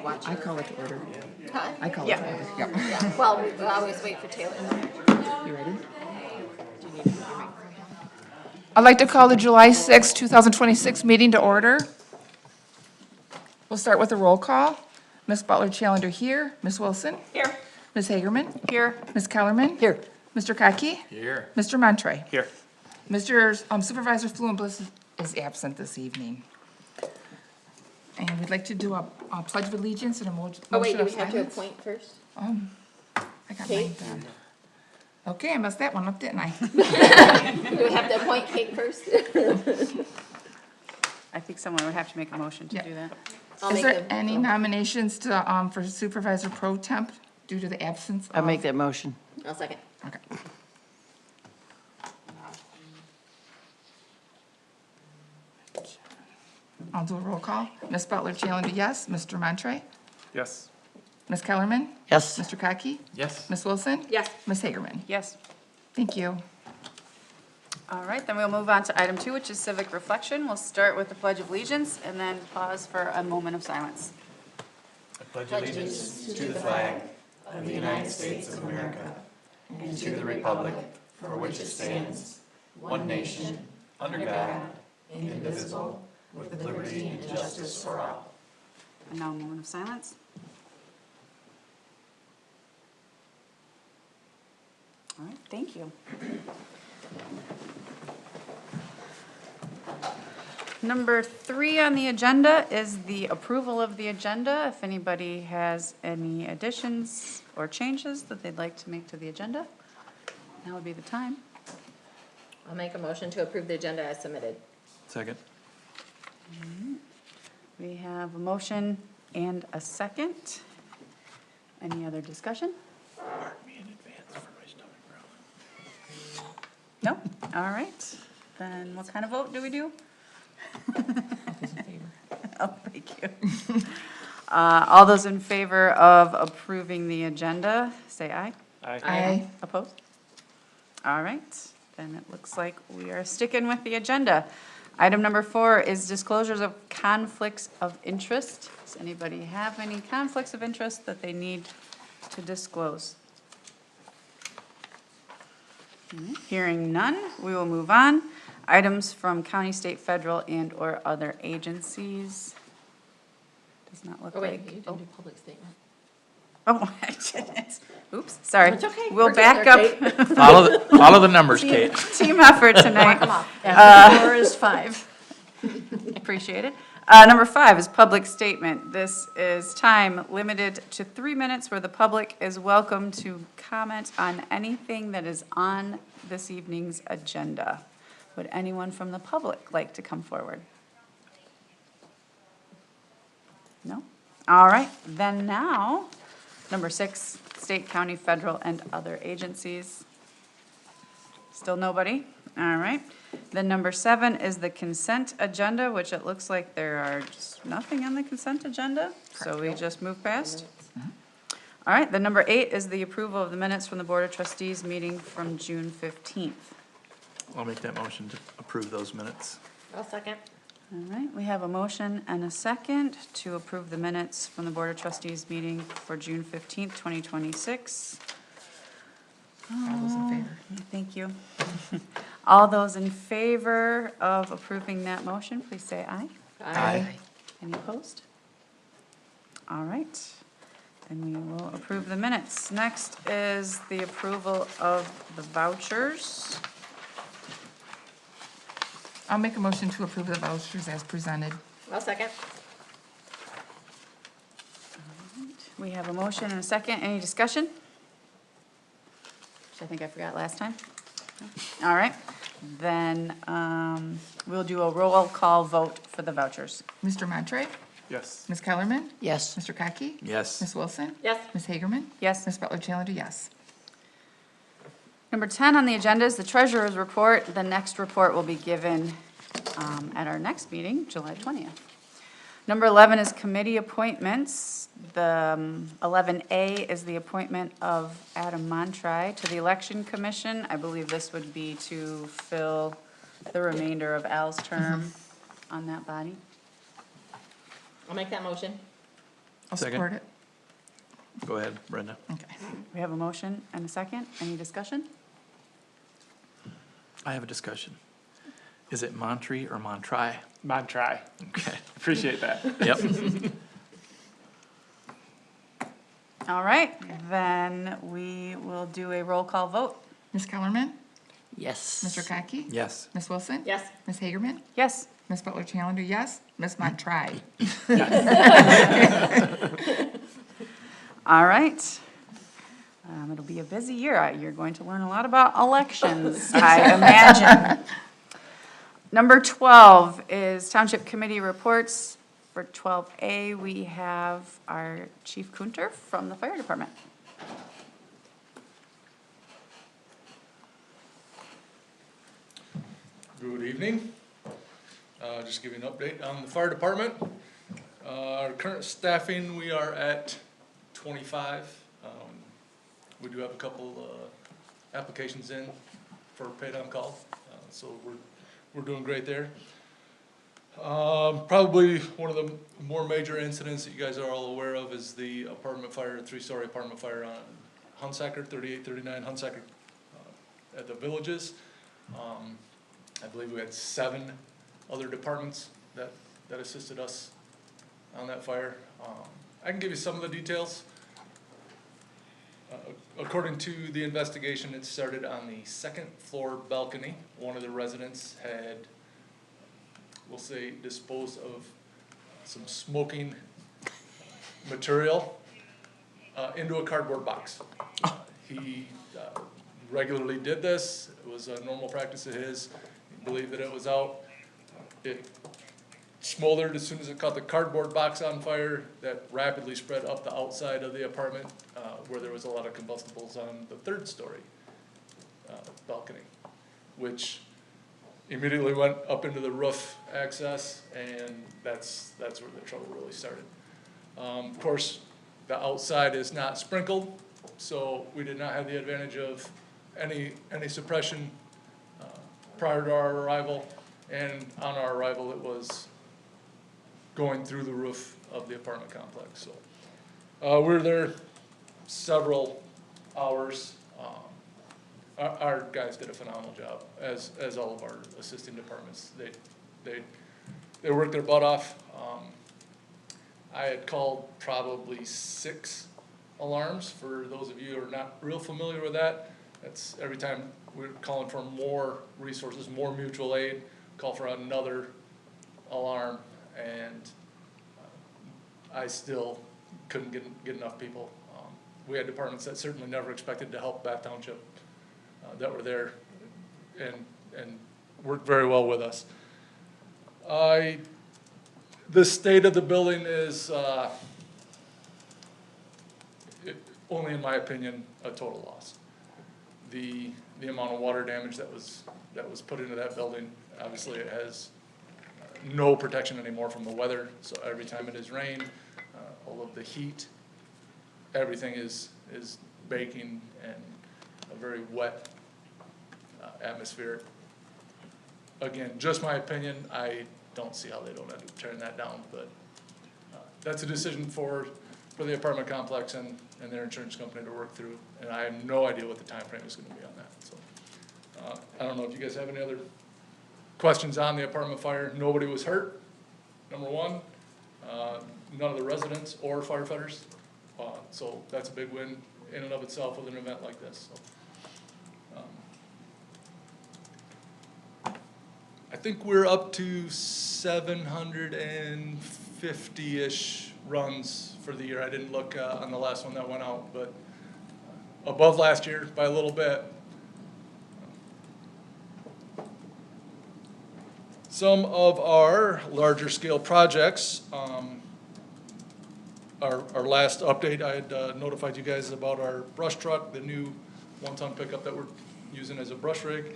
watch. I call it to order. Huh? I call it to order. Yep. Yeah, well, we always wait for Taylor. You ready? Do you need to put your microphone? I'd like to call the July 6, 2026 meeting to order. We'll start with a roll call. Ms. Butler-Challender here. Ms. Wilson? Here. Ms. Hagerman? Here. Ms. Kellerman? Here. Mr. Kotke? Here. Mr. Montri? Here. Mr. Supervisor Fewins-Bliss is absent this evening. And we'd like to do a pledge of allegiance and a motion Oh, wait, do of we have to silence. appoint first? I got mine Kate? done. Okay, I messed that one up, didn't I? Do we have to appoint Kate first? I think someone would have to make a motion to Yeah. do that. I'll Is make there a- any nominations to, for Supervisor Pro Temp due to the absence of? I make that motion. I'll second. Okay. I'll do a roll call. Ms. Butler-Challenger, yes. Mr. Montri? Yes. Ms. Kellerman? Yes. Mr. Kotke? Yes. Ms. Wilson? Yes. Ms. Hagerman? Yes. Thank you. All right, then we'll move on to item 2, which is civic reflection. We'll start with the Pledge of Allegiance and then pause for a moment of silence. I pledge allegiance to the flag of the United States of America and to the republic for which it stands, one nation, under God, indivisible, with liberty and justice for all. And now a moment of silence. All right, thank you. Number 3 on the agenda is the approval of the agenda. If anybody has any additions or changes that they'd like to make to the agenda, now would be the time. I'll make a motion to approve the agenda as submitted. Second. We have a motion and a second. Any other discussion? Mark me in advance for my stomach growling. No? All right. Then what kind of vote do we do? Oh, thank you. All those in favor of approving the agenda, say aye. Aye. Opposed? All right, then it looks like we are sticking with the agenda. Item number 4 is disclosures of conflicts of interest. Does anybody have any conflicts of interest that they need to disclose? Hearing none, we will move on. Items from county, state, federal, and/or other agencies. Does not look Oh, wait, like. you didn't do public statement. Oh, I didn't. Oops, sorry. It's okay. We'll We're back getting there, up. Follow the numbers, Kate. Team effort tonight. Come on. Four is 5. Appreciate it. Number 5 is public statement. This is time limited to 3 minutes where the public is welcome to comment on anything that is on this evening's agenda. Would anyone from the public like to come forward? No? All right, then now, number 6, state, county, federal, and other agencies. Still nobody? All right. Then number 7 is the consent agenda, which it looks like there are just nothing on the consent agenda, so we just move past. All right, then number 8 is the approval of the minutes from the Board of Trustees meeting from June 15th. I'll make that motion to approve those minutes. I'll second. All right, we have a motion and a second to approve the minutes from the Board of Trustees meeting for June 15th, 2026. All those in favor? Thank you. All those in favor of approving that motion, please say aye. Any opposed? All right, then we will approve the minutes. Next is the approval of the vouchers. I'll make a motion to approve the vouchers as presented. I'll second. We have a motion and a second. Any discussion? Which I think I forgot last time. No? All right, then we'll do a roll call vote for the vouchers. Mr. Montri? Yes. Ms. Kellerman? Yes. Mr. Kotke? Yes. Ms. Wilson? Yes. Ms. Hagerman? Yes. Ms. Butler-Challenger, yes. Number 10 on the agenda is the treasurer's report. The next report will be given at our next meeting, July 20th. Number 11 is committee appointments. The 11A is the appointment of Adam Montri to the Election Commission. I believe this would be to fill the remainder of Al's term on that body. I'll make that motion. I'll Second. support it. Go ahead, Brenda. Okay. We have a motion and a second. Any discussion? I have a discussion. Is it Montri or Montri? Montri. Okay. Appreciate that. Yep. All right, then we will do a roll call vote. Ms. Kellerman? Yes. Mr. Kotke? Yes. Ms. Wilson? Yes. Ms. Hagerman? Yes. Ms. Butler-Challenger, yes. Ms. Montri? All right. It'll be a busy year. You're going to learn a lot about elections, I imagine. Number 12 is Township Committee reports. For 12A, we have our Chief Kunter from the Fire Department. Good evening. Just give you an update on the fire department. Our current staffing, we are at 25. We do have a couple applications in for paid on call, so we're doing great there. Probably one of the more major incidents that you guys are all aware of is the apartment fire, three-story apartment fire on Hunsaker, 3839 Hunsaker, at the Villages. I believe we had 7 other departments that assisted us on that fire. I can give you some of the details. According to the investigation, it started on the 2nd floor balcony. One of the residents had, we'll say, disposed of some smoking material into a cardboard box. He regularly did this. It was a normal practice of his. He believed that it was out. It smoldered as soon as it caught the cardboard box on fire. That rapidly spread up the outside of the apartment where there was a lot of combustibles on the 3rd story balcony, which immediately went up into the roof access, and that's where the trouble really started. Of course, the outside is not sprinkled, so we did not have the advantage of any suppression prior to our arrival, and on our arrival it was going through the roof of the apartment complex. So we were there several hours. Our guys did a phenomenal job, as all of our assisting departments. They worked their butt off. I had called probably 6 alarms. For those of you who are not real familiar with that, that's every time we're calling for more resources, more mutual aid, call for another alarm, and I still couldn't get enough people. We had departments that certainly never expected to help Bath Township that were there and worked very well with us. The state of the building is, only in my opinion, a total loss. The amount of water damage that was put into that building, obviously it has no protection anymore from the weather. So every time it has rained, all of the heat, everything is baking and a very wet atmosphere. Again, just my opinion. I don't see how they don't end up tearing that down, but that's a decision for the apartment complex and their insurance company to work through, and I have no idea what the time frame is going to be on that. So I don't know if you guys have any other questions on the apartment fire. Nobody was hurt, number one. None of the residents or firefighters. So that's a big win in and of itself with an event like this. So, I think we're up to 750-ish runs for the year. I didn't look on the last one that went out, but above last year by a little bit. Some of our larger scale projects, our last update, I had notified you guys about our brush truck, the new 1-ton pickup that we're using as a brush rig.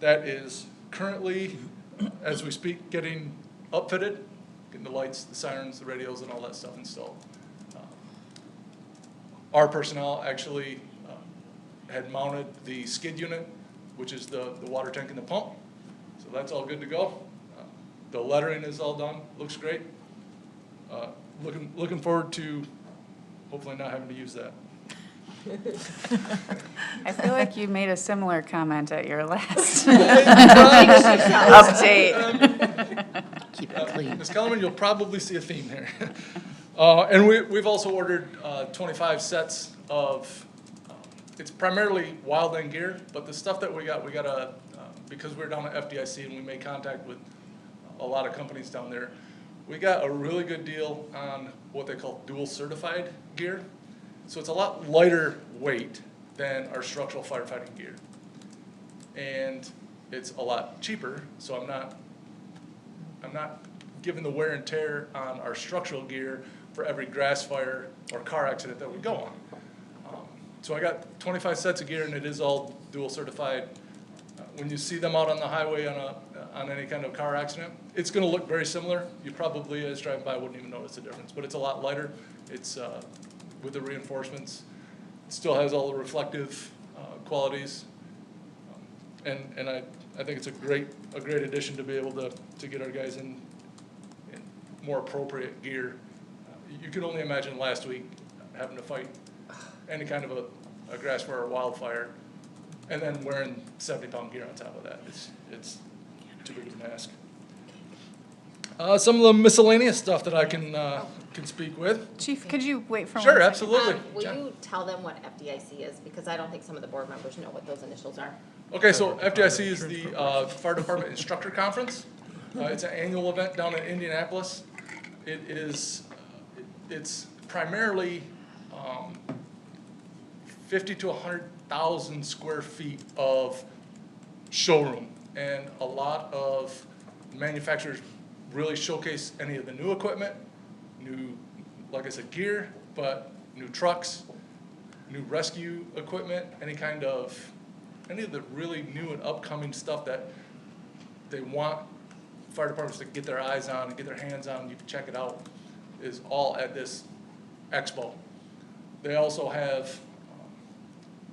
That is currently, as we speak, getting upfitted, getting the lights, the sirens, the radios, and all that stuff installed. Our personnel actually had mounted the skid unit, which is the water tank and the pump. So that's all good to go. The lettering is all done, looks great. looking forward to hopefully not having to use that. I feel like you made a similar comment at your last update. Keep it clean. Ms. Kellerman, you'll probably see a theme here. And we've also ordered 25 sets of, it's primarily wildland gear, but the stuff that we got because we're down at FDIC and we made contact with a lot of companies down there, we got a really good deal on what they call dual certified gear. So it's a lot lighter weight than our structural firefighting gear. And it's a lot cheaper, so I'm not giving the wear and tear on our structural gear for every grass fire or car accident that we go on. So I got 25 sets of gear and it is all dual certified. When you see them out on the highway on any kind of car accident, it's gonna look very similar. You probably, as driving by, wouldn't even notice the difference, but it's a lot lighter. It's with the reinforcements. It still has all the reflective qualities. And I think it's a great addition to be able to get our guys in more appropriate gear. You can only imagine last week having to fight any kind of a grass fire or wildfire, and then wearing 70-pound gear on top of that. It's too big of an ask. Some of the miscellaneous stuff that I can speak with. Chief, could you wait for 1 Sure, second? absolutely. Will you tell them what FDIC is? Because I don't think some of the board members know what those initials are. Okay, so FDIC is the Fire Department Instructor Conference. It's an annual event down in Indianapolis. It's primarily 50 to 100,000 square feet of showroom, and a lot of manufacturers really showcase any of the new equipment, new, like I said, gear, but new trucks, new rescue equipment, any of the really new and upcoming stuff that they want fire departments to get their eyes on and get their hands on. You can check it out, is all at this expo. They also have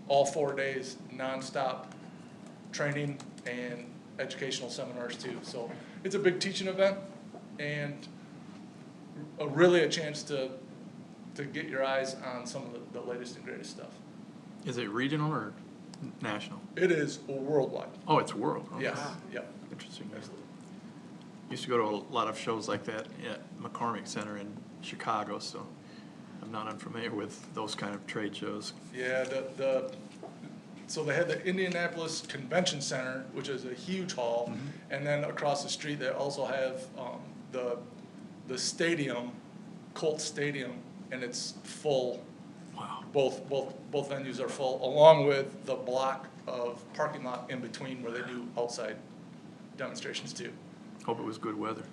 all 4 days nonstop training and educational seminars too. So it's a big teaching event and really a chance to get your eyes on some of the latest and greatest stuff. Is it regional or national? It is worldwide. Oh, it's world. Okay. Yes, yeah, Interesting. absolutely. Used to go to a lot of shows like that at McCormick Center in Chicago, so I'm not unfamiliar with those kind of trade shows. Yeah, so they had the Indianapolis Convention Center, which is a huge hall, and then across the street they also have the stadium, Colt Stadium, and it's full. Wow. Both venues are full, along with the block of parking lot in between where they do outside demonstrations too. Hope it was good weather.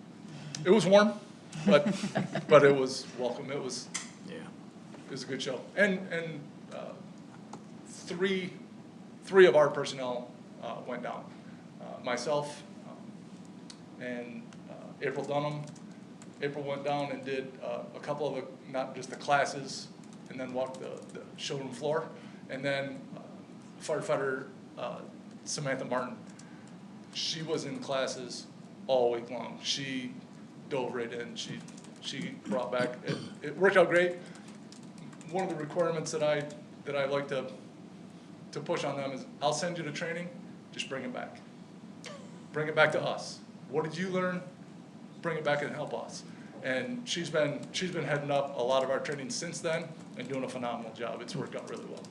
It was warm, but it was welcome. It was a good show, and three of our personnel went down. Myself and April Dunham. April went down and did a couple of not just the classes, and then walked the showroom floor, and then firefighter Samantha Martin. She was in classes all week long. She dove right in. She brought back. It worked out great. One of the requirements that I like to push on them is, I'll send you to training, just bring it back. Bring it back to us. What did you learn? Bring it back and help us. And she's been heading up a lot of our training since then and doing a phenomenal job. It's worked out really well.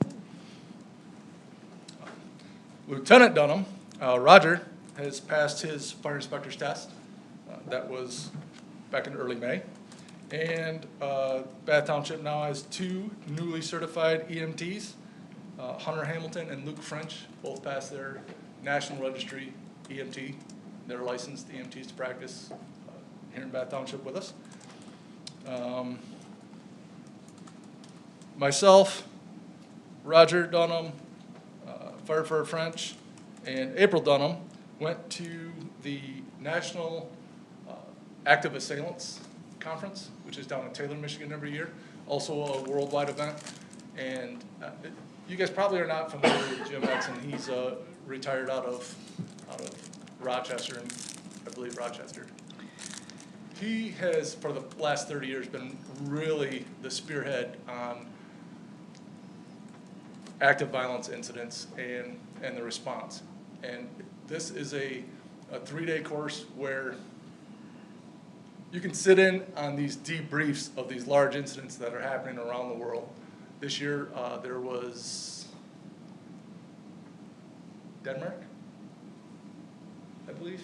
Lieutenant Dunham, Roger, has passed his fire inspector's test. That was back in early May. And Bath Township now has 2 newly certified EMTs. Hunter Hamilton and Luke French both passed their National Registry EMT. They're licensed EMTs to practice here in Bath Township with us. Myself, Roger Dunham, Firefighter French, and April Dunham went to the National Active Assailants Conference, which is down in Taylor, Michigan every year, also a worldwide event. And you guys probably are not familiar with Jim Edson. He's retired out of Rochester, and I believe Rochester. he has, for the last 30 years, been really the spearhead on active violence incidents and the response. And this is a 3-day course where you can sit in on these debriefs of these large incidents that are happening around the world. This year, there was Denmark, I believe.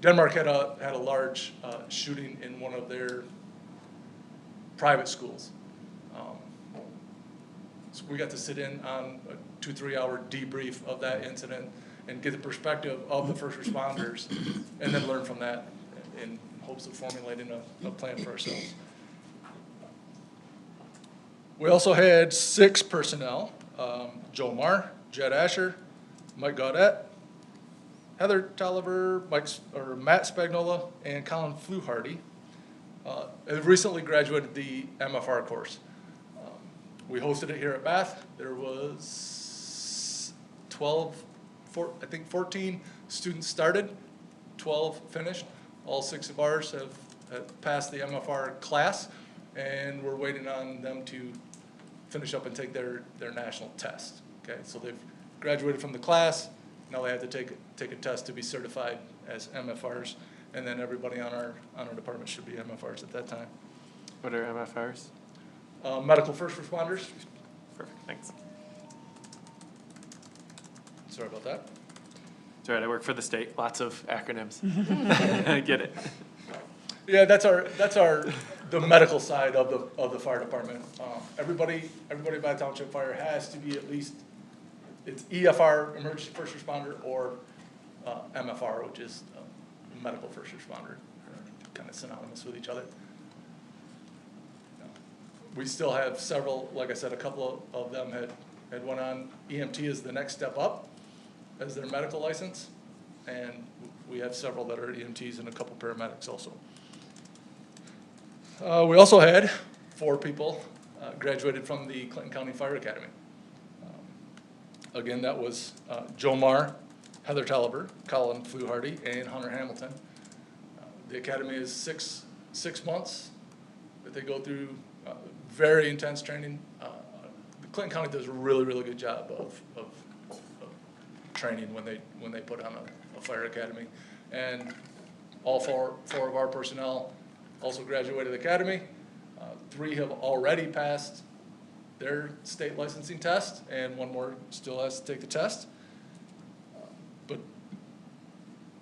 Denmark had a large shooting in one of their private schools. So we got to sit in on a 2-3 hour debrief of that incident and get the perspective of the first responders, and then learn from that in hopes of formulating a plan for ourselves. We also had 6 personnel, Joe Marr, Jed Asher, Mike Gaudette, Heather Tolliver, Matt Spagnola, and Colin Fluharty have recently graduated the MFR course. We hosted it here at Bath. There was 14 students started, 12 finished. All 6 of ours have passed the MFR class, and we're waiting on them to finish up and take their national test. Okay, so they've graduated from the class. Now they have to take a test to be certified as MFRs, and then everybody on our department should be MFRs at that time. What are MFRs? Medical first responders. Perfect, thanks. Sorry about that. It's all right, I work for the state, lots of acronyms. I get it. Yeah, that's the medical side of the fire department. Everybody by Township Fire has to be at least, it's EFR, emergency first responder, or MFR, which is medical first responder, kind of synonymous with each other. We still have several, like I said, a couple of them had went on. EMT is the next step up as their medical license, and we have several that are EMTs and a couple paramedics also. We also had 4 people graduated from the Clinton County Fire Academy. Again, that was Joe Marr, Heather Tolliver, Colin Fluharty, and Hunter Hamilton. The academy is six months that they go through very intense training. Clinton County does a really, really good job of training when they put on a fire academy. And all four of our personnel also graduated the academy. 3 have already passed their state licensing test, and 1 more still has to take the test. But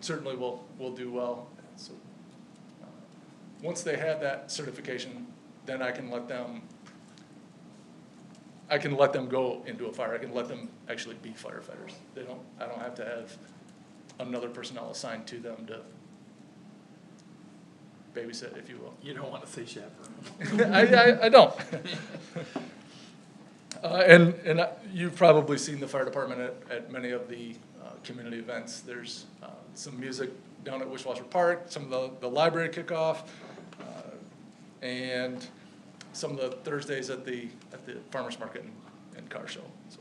certainly we'll do well. So once they have that certification, then I can let them go into a fire. I can let them actually be firefighters. I don't have to have another personnel assigned to them to babysit, if you will. You don't want to say chaperone. I don't. And you've probably seen the fire department at many of the community events. There's some music down at Wishwasser Park, some of the library kickoff, and some of the Thursdays at the farmers market and car show. So,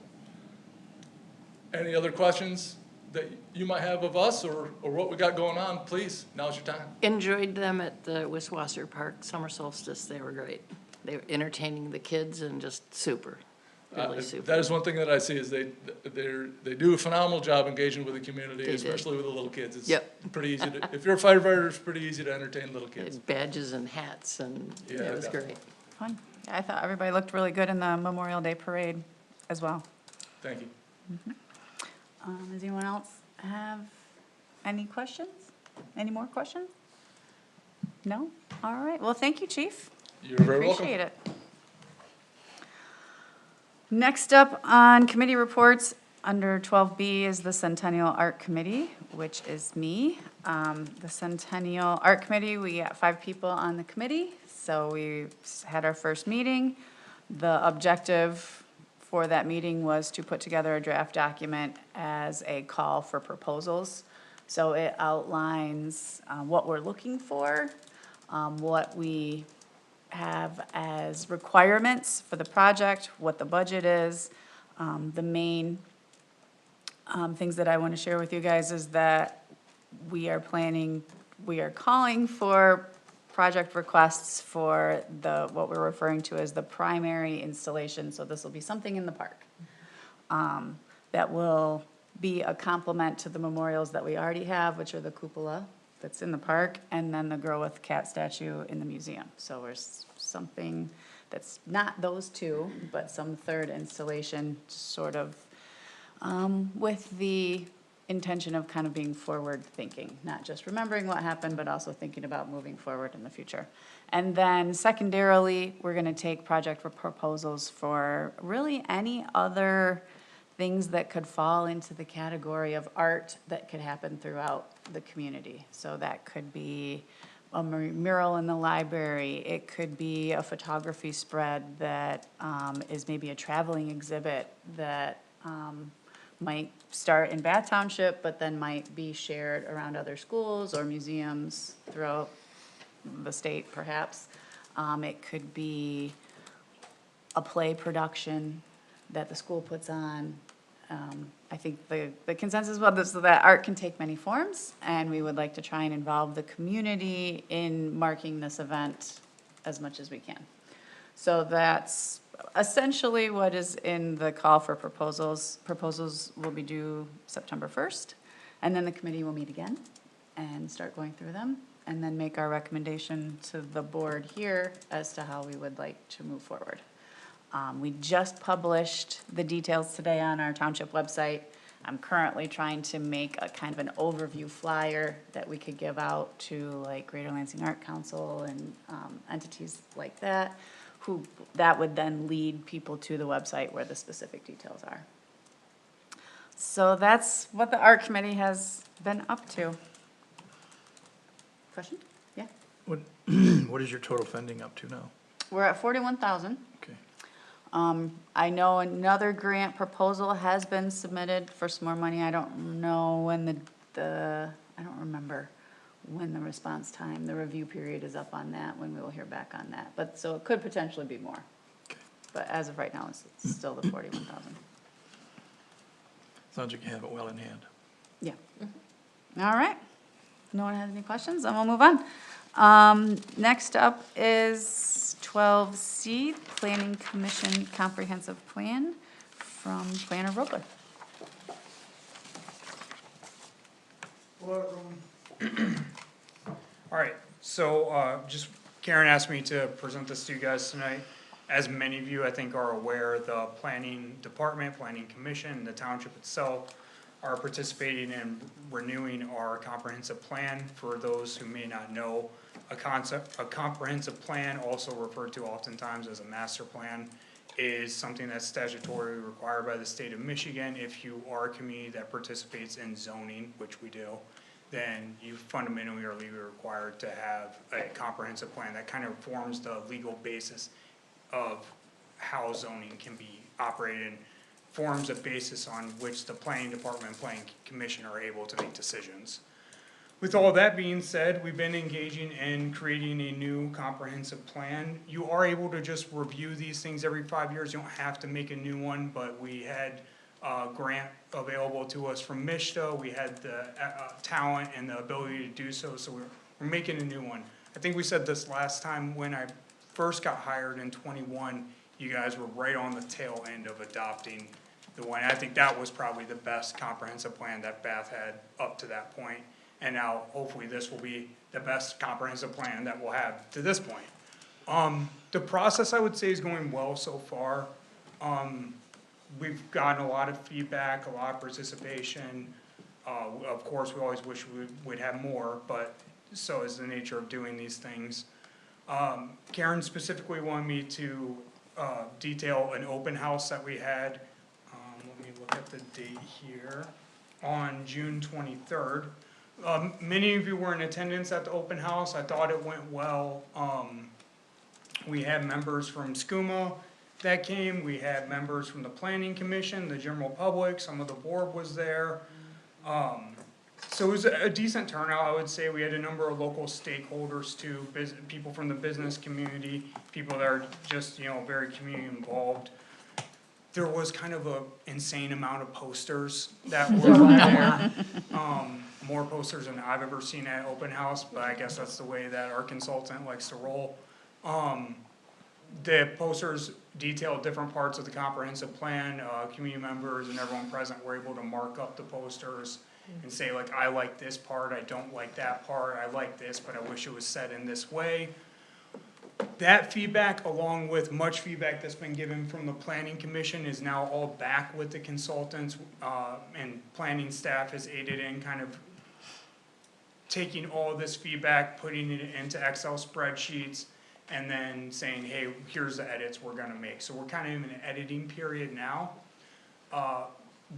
any other questions that you might have of us or what we got going on? Please, now's your time. Enjoyed them at the Wishwasser Park summer solstice. They were great. They were entertaining the kids and just super, really super. That is one thing that I see is they do a phenomenal job engaging with the community, They did. especially with the little kids. It's Yep. pretty easy to, if you're a firefighter, it's pretty easy to entertain little They kids. had badges and hats and Yeah, it was definitely. great. Fun. Yeah, I thought everybody looked really good in the Memorial Day Parade as well. Thank you. Does anyone else have any questions? Any more questions? No? All right. Well, thank you, Chief. You're very welcome. Appreciate it. Next up on committee reports, under 12B is the Centennial Art Committee, which is me. The Centennial Art Committee, we got 5 people on the committee, so we had our first meeting. The objective for that meeting was to put together a draft document as a call for proposals. So it outlines what we're looking for, what we have as requirements for the project, what the budget is. The main things that I want to share with you guys is that we are calling for project requests for what we're referring to as the primary installation, so this will be something in the park. That will be a complement to the memorials that we already have, which are the cupola that's in the park, and then the Girl with Cat statue in the museum. So there's something that's not those two, but some third installation, sort of, with the intention of kind of being forward-thinking, not just remembering what happened, but also thinking about moving forward in the future. And then secondarily, we're gonna take project proposals for really any other things that could fall into the category of art that could happen throughout the community. So that could be a mural in the library, it could be a photography spread that is maybe a traveling exhibit that might start in Bath Township, but then might be shared around other schools or museums throughout the state, perhaps. It could be a play production that the school puts on. I think the consensus was this, so that art can take many forms, and we would like to try and involve the community in marking this event as much as we can. So that's essentially what is in the call for proposals. Proposals will be due September 1st, and then the committee will meet again and start going through them, and then make our recommendation to the board here as to how we would like to move forward. We just published the details today on our township website. I'm currently trying to make a kind of an overview flyer that we could give out to like Greater Lansing Art Council and entities like that, that would then lead people to the website where the specific details are. So that's what the art committee has been up to. Question? Yeah. What is your total funding up to now? We're at 41,000. Okay. I know another grant proposal has been submitted for some more money. I don't know when I don't remember when the response time, the review period is up on that, when we will hear back on that. But, so it could potentially be more. Okay. But as of right now, it's still the 41,000. Sounds like you have it well in hand. Yeah. All right. No one has any questions? Then we'll move on. Next up is 12C, Planning Commission Comprehensive Plan from Planner Robler. Hello, everyone. All right, so just Karen asked me to present this to you guys tonight. As many of you, I think, are aware, the Planning Department, Planning Commission, the township itself are participating in renewing our comprehensive plan. For those who may not know, a comprehensive plan, also referred to oftentimes as a master plan, is something that's statutorily required by the state of Michigan. If you are a community that participates in zoning, which we do, then you fundamentally are legally required to have a comprehensive plan that kind of forms the legal basis of how zoning can be operated and forms a basis on which the planning department and planning commission are able to make decisions. With all that being said, we've been engaging in creating a new comprehensive plan. You are able to just review these things every 5 years. You don't have to make a new one, but we had a grant available to us from MISTA. We had the talent and the ability to do so, so we're making a new one. I think we said this last time when I first got hired in 21, you guys were right on the tail end of adopting the one. I think that was probably the best comprehensive plan that Bath had up to that point. And now hopefully this will be the best comprehensive plan that we'll have to this point. The process, I would say, is going well so far. We've gotten a lot of feedback, a lot of participation. Of course, we always wish we would have more, but so is the nature of doing these things. Karen specifically wanted me to detail an open house that we had. Let me look at the date here. On June 23rd. Many of you were in attendance at the open house. I thought it went well. We had members from SCUMA that came. We had members from the planning commission, the general public, some of the board was there. So it was a decent turnout, I would say. We had a number of local stakeholders too, people from the business community, people that are just, very community involved. There was kind of an insane amount of posters that were there. more posters than I've ever seen at open house, but I guess that's the way that our consultant likes to roll. The posters detail different parts of the comprehensive plan, community members and everyone present were able to mark up the posters and say like, I like this part, I don't like that part, I like this, but I wish it was said in this way. That feedback, along with much feedback that's been given from the planning commission, is now all back with the consultants, and planning staff has aided in kind of taking all of this feedback, putting it into Excel spreadsheets, and then saying, hey, here's the edits we're gonna make. So we're kind of in an editing period now.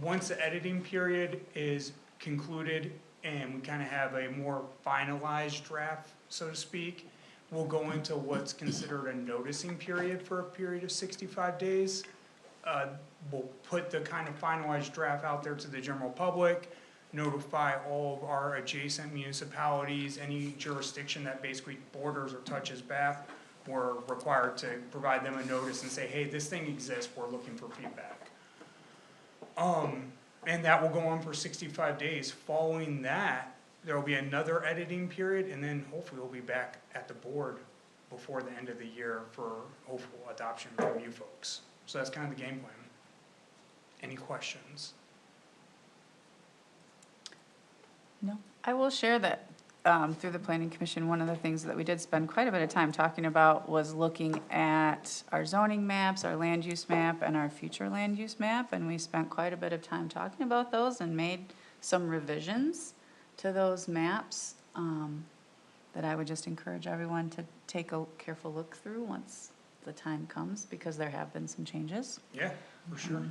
Once the editing period is concluded and we kind of have a more finalized draft, so to speak, we'll go into what's considered a noticing period for a period of 65 days. We'll put the kind of finalized draft out there to the general public, notify all of our adjacent municipalities, any jurisdiction that basically borders or touches Bath. We're required to provide them a notice and say, hey, this thing exists, we're looking for feedback. And that will go on for 65 days. Following that, there will be another editing period, and then hopefully we'll be back at the board before the end of the year for hopeful adoption from you folks. So that's kind of the game plan. Any questions? No. I will share that, through the planning commission, one of the things that we did spend quite a bit of time talking about was looking at our zoning maps, our land use map, and our future land use map, and we spent quite a bit of time talking about those and made some revisions to those maps, that I would just encourage everyone to take a careful look through once the time comes, because there have been some changes. Yeah, for sure.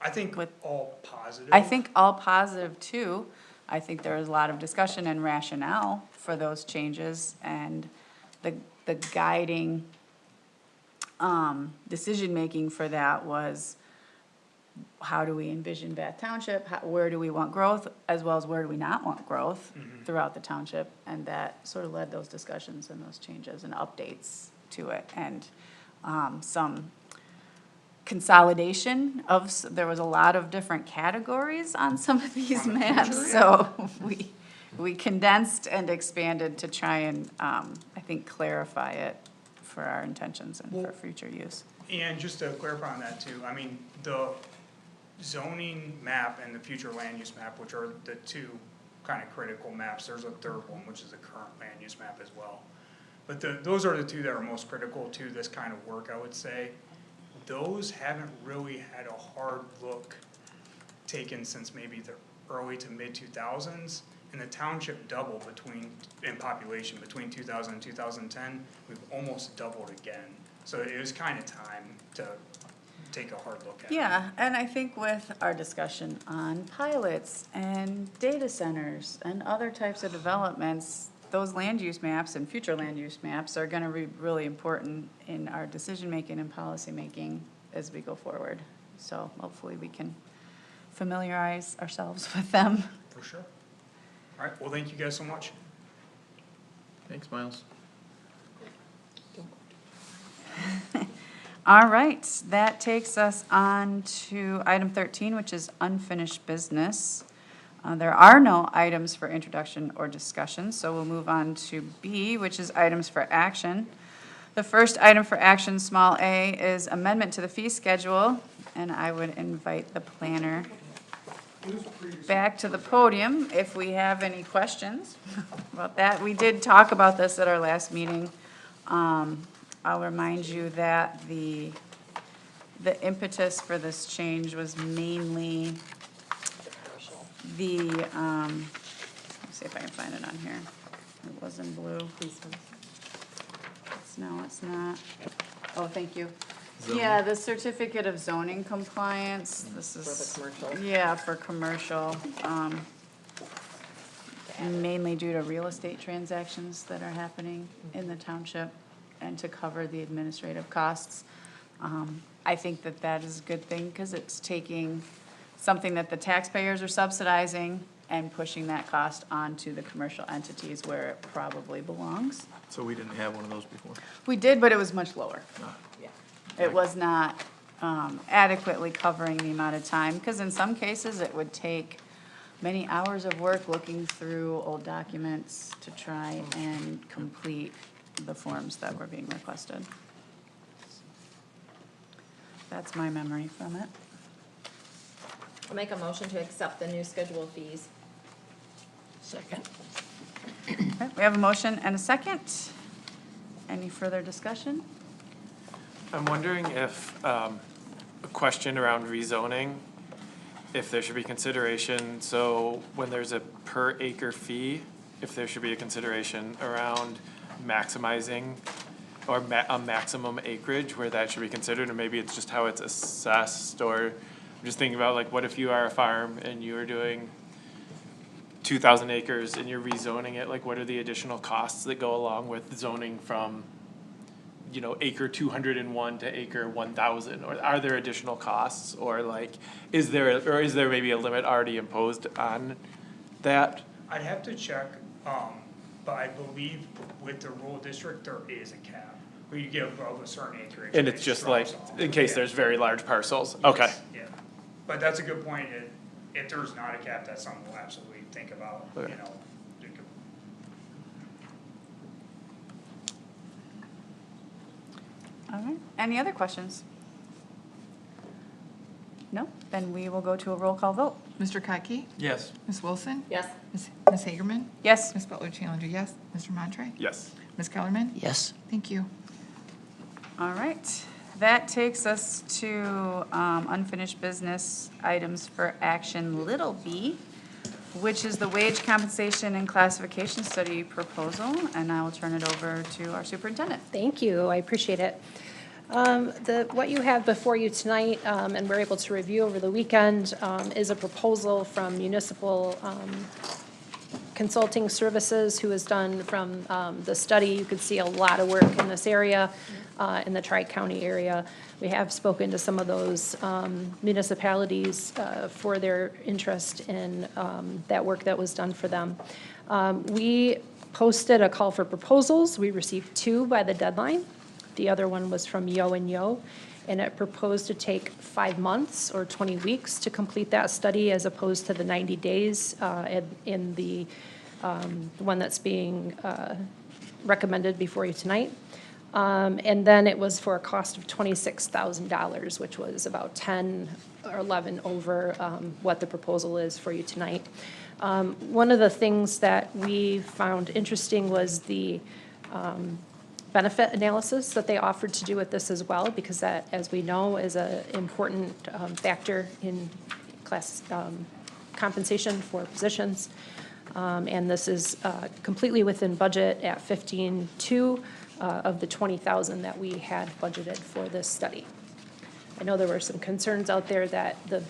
I think all positive. I think all positive too. I think there was a lot of discussion and rationale for those changes, and the guiding, decision-making for that was, how do we envision Bath Township, where do we want growth, as well as where do we not want growth throughout the township, and that sort of led those discussions and those changes and updates to it, and some consolidation of, there was a lot of different categories on some of these maps, so we condensed and expanded to try and, I think, clarify it for our intentions and for future use. And just to clarify on that too, I mean, the zoning map and the future land use map, which are the two kind of critical maps, there's a third one, which is the current land use map as well. But those are the two that are most critical to this kind of work, I would say. Those haven't really had a hard look taken since maybe the early to mid 2000s, and the township doubled in population between 2000 and 2010. We've almost doubled again, so it was kind of time to take a hard look at it. Yeah, and I think with our discussion on pilots and data centers and other types of developments, those land use maps and future land use maps are gonna be really important in our decision-making and policy-making as we go forward. So hopefully we can familiarize ourselves with them. For sure. All right, well, thank you guys so much. Thanks, Miles. All right, that takes us on to item 13, which is unfinished business. There are no items for introduction or discussion, so we'll move on to B, which is items for action. The first item for action, small a, is amendment to the fee schedule, and I would invite the planner back to the podium if we have any questions about that. We did talk about this at our last meeting. I'll remind you that the impetus for this change was mainly the, let me see if I can find it on here. It was in blue. It's not. Oh, thank you. Yeah, the certificate of zoning compliance, this is. For the commercial. Yeah, for commercial, mainly due to real estate transactions that are happening in the township and to cover the administrative costs. I think that that is a good thing, because it's taking something that the taxpayers are subsidizing and pushing that cost onto the commercial entities where it probably belongs. So we didn't have one of those before? We did, but it was much lower. Yeah. It was not adequately covering the amount of time, because in some cases it would take many hours of work looking through old documents to try and complete the forms that were being requested. That's my memory from it. I'll make a motion to accept the new schedule of fees. Second. Okay, we have a motion and a second. Any further discussion? I'm wondering if, a question around rezoning, if there should be consideration, so when there's a per acre fee, if there should be a consideration around maximizing or a maximum acreage where that should be considered, or maybe it's just how it's assessed, or I'm just thinking about like, what if you are a farm and you are doing 2,000 acres and you're rezoning it, like what are the additional costs that go along with zoning from, you know, acre 201 to acre 1,000, or are there additional costs, or like, is there maybe a limit already imposed on that? I'd have to check, but I believe with the rural district, there is a cap. Where you give above a certain acreage. And it's just like, drops off. in case Yeah. there's very large parcels, okay. Yeah, but that's a good point, if there's not a cap, that's something we'll absolutely think about, you Okay. know. All right, any other questions? No, then we will go to a roll call vote. Mr. Kotke? Yes. Ms. Wilson? Yes. Ms. Hagerman? Yes, Ms. Butler-Challenger, yes. Mr. Montri? Yes. Ms. Kellerman? Yes. Thank you. all right. That takes us to unfinished business items for action, little b, which is the wage compensation and classification study proposal, and I will turn it over to our superintendent. Thank you, I appreciate it. What you have before you tonight, and we're able to review over the weekend, is a proposal from Municipal Consulting Services, who has done from the study. You could see a lot of work in this area, in the Tri-County area. We have spoken to some of those municipalities for their interest in that work that was done for them. We posted a call for proposals. We received 2 by the deadline. The other one was from Yo and Yo, and it proposed to take 5 months or 20 weeks to complete that study, as opposed to the 90 days in the one that's being recommended before you tonight. And then it was for a cost of $26,000, which was about 10 or 11 over what the proposal is for you tonight. One of the things that we found interesting was the benefit analysis that they offered to do with this as well, because that, as we know, is an important factor in class compensation for positions. And this is completely within budget at 15.2 of the 20,000 that we had budgeted for this study. I know there were some concerns out there that the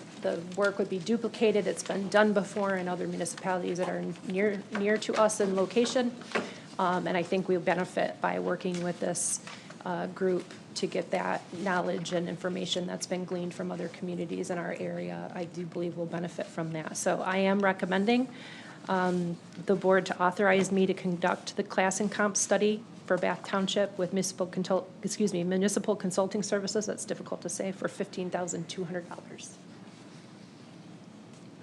work would be duplicated. It's been done before in other municipalities that are near to us in location. And I think we'll benefit by working with this group to get that knowledge and information that's been gleaned from other communities in our area. I do believe we'll benefit from that. So I am recommending the board to authorize me to conduct the class and comp study for Bath Township with Municipal Consulting Services, that's difficult to say, for $15,200.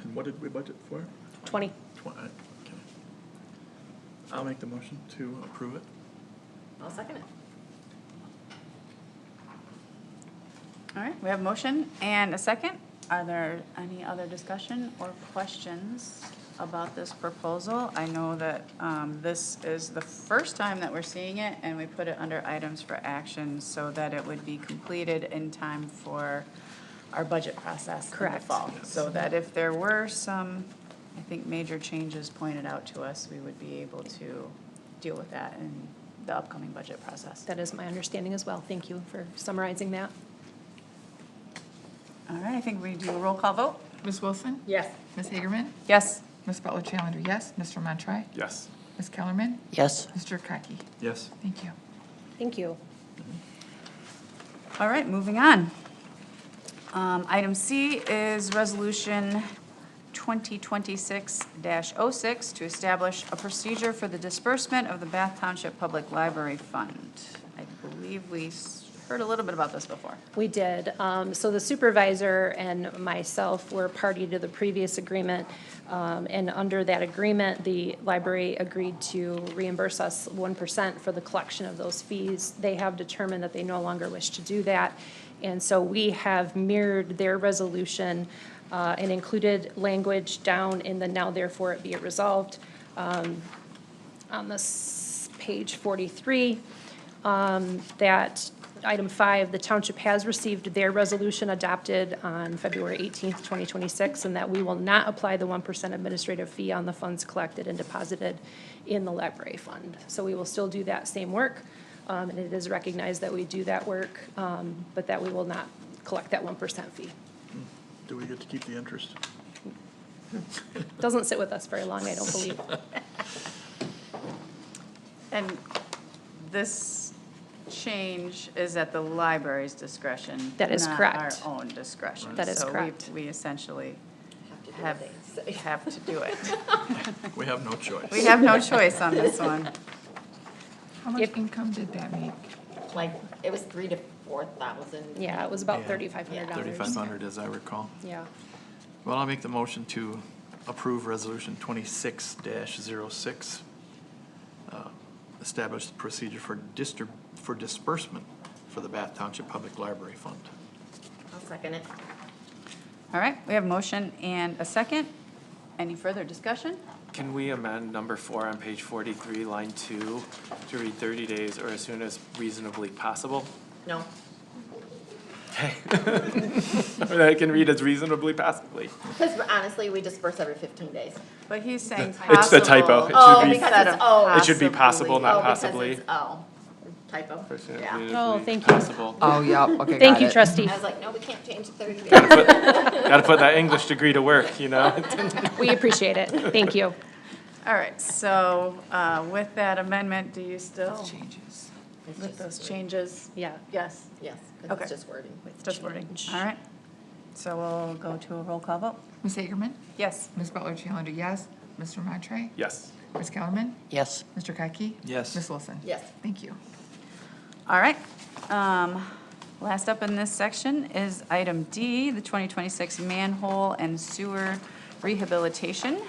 And what did we budget for? 20. Okay. I'll make the motion to approve it. I'll second it. All right, we have a motion and a second. Are there any other discussion or questions about this proposal? I know that this is the first time that we're seeing it, and we put it under items for action so that it would be completed in time for our budget process in the Correct. fall. So that if there were some, I think, major changes pointed out to us, we would be able to deal with that in the upcoming budget process. That is my understanding as well. Thank you for summarizing that. All right, I think we do a roll call vote. Ms. Wilson? Yes. Ms. Hagerman? Yes. Ms. Butler-Challenger, yes. Mr. Montri? Yes. Ms. Kellerman? Yes. Mr. Kotke? Yes. Thank you. Thank you. All right, moving on. Item C is Resolution 2026-06 to establish a procedure for the disbursement of the Bath Township Public Library Fund. I believe we heard a little bit about this before. We did. So the supervisor and myself were party to the previous agreement. And under that agreement, the library agreed to reimburse us 1% for the collection of those fees. They have determined that they no longer wish to do that. And so we have mirrored their resolution and included language down in the now therefore it be it resolved. On this page 43, that item 5, the township has received their resolution adopted on February 18th, 2026, and that we will not apply the 1% administrative fee on the funds collected and deposited in the library fund. So we will still do that same work, and it is recognized that we do that work, but that we will not collect that 1% fee. Do we get to keep the interest? Doesn't sit with us very long, I don't believe. And this change is at the library's discretion. That is correct. Not our own discretion. That is correct. So we essentially Have to do what they say. have to do it. We have no choice. We have no choice on this one. How much income did that make? Like, it was 3,000 to 4,000. Yeah, it was about Yeah. $3,500. 3,500 as I recall. Yeah. Well, I'll make the motion to approve resolution 26-06. Establish the procedure for disbursement for the Bath Township Public Library Fund. I'll second it. All right, we have a motion and a second. Any further discussion? Can we amend number 4 on page 43, line 2, to read 30 days or as soon as reasonably possible? No, Or that I can read as reasonably possibly. because honestly, we disperse every 15 days. But he's saying It's the typo. It Oh, should be, because instead it's of O. it should be possible, not Oh, because possibly. it's O. Typo. Or as soon as Yeah. reasonably Oh, thank you. possible. Oh, yeah, okay, Thank got you, it. trustee. I was like, no, we can't change the 30 days. Gotta put that English degree to work, you know? We appreciate it. Thank you. All right, so with that amendment, do you still, Changes. with those changes? Yeah. Yes, Yes, because Okay. it's just wording. just wording. All right, so we'll go to a roll call vote. Ms. Hagerman? Yes. Ms. Butler-Chalender, yes. Mr. Montri? Yes. Ms. Kellerman? Yes. Mr. Kotke? Yes. Ms. Wilson? Yes. Thank you. All right. Last up in this section is item D, the 2026 manhole and sewer rehabilitation.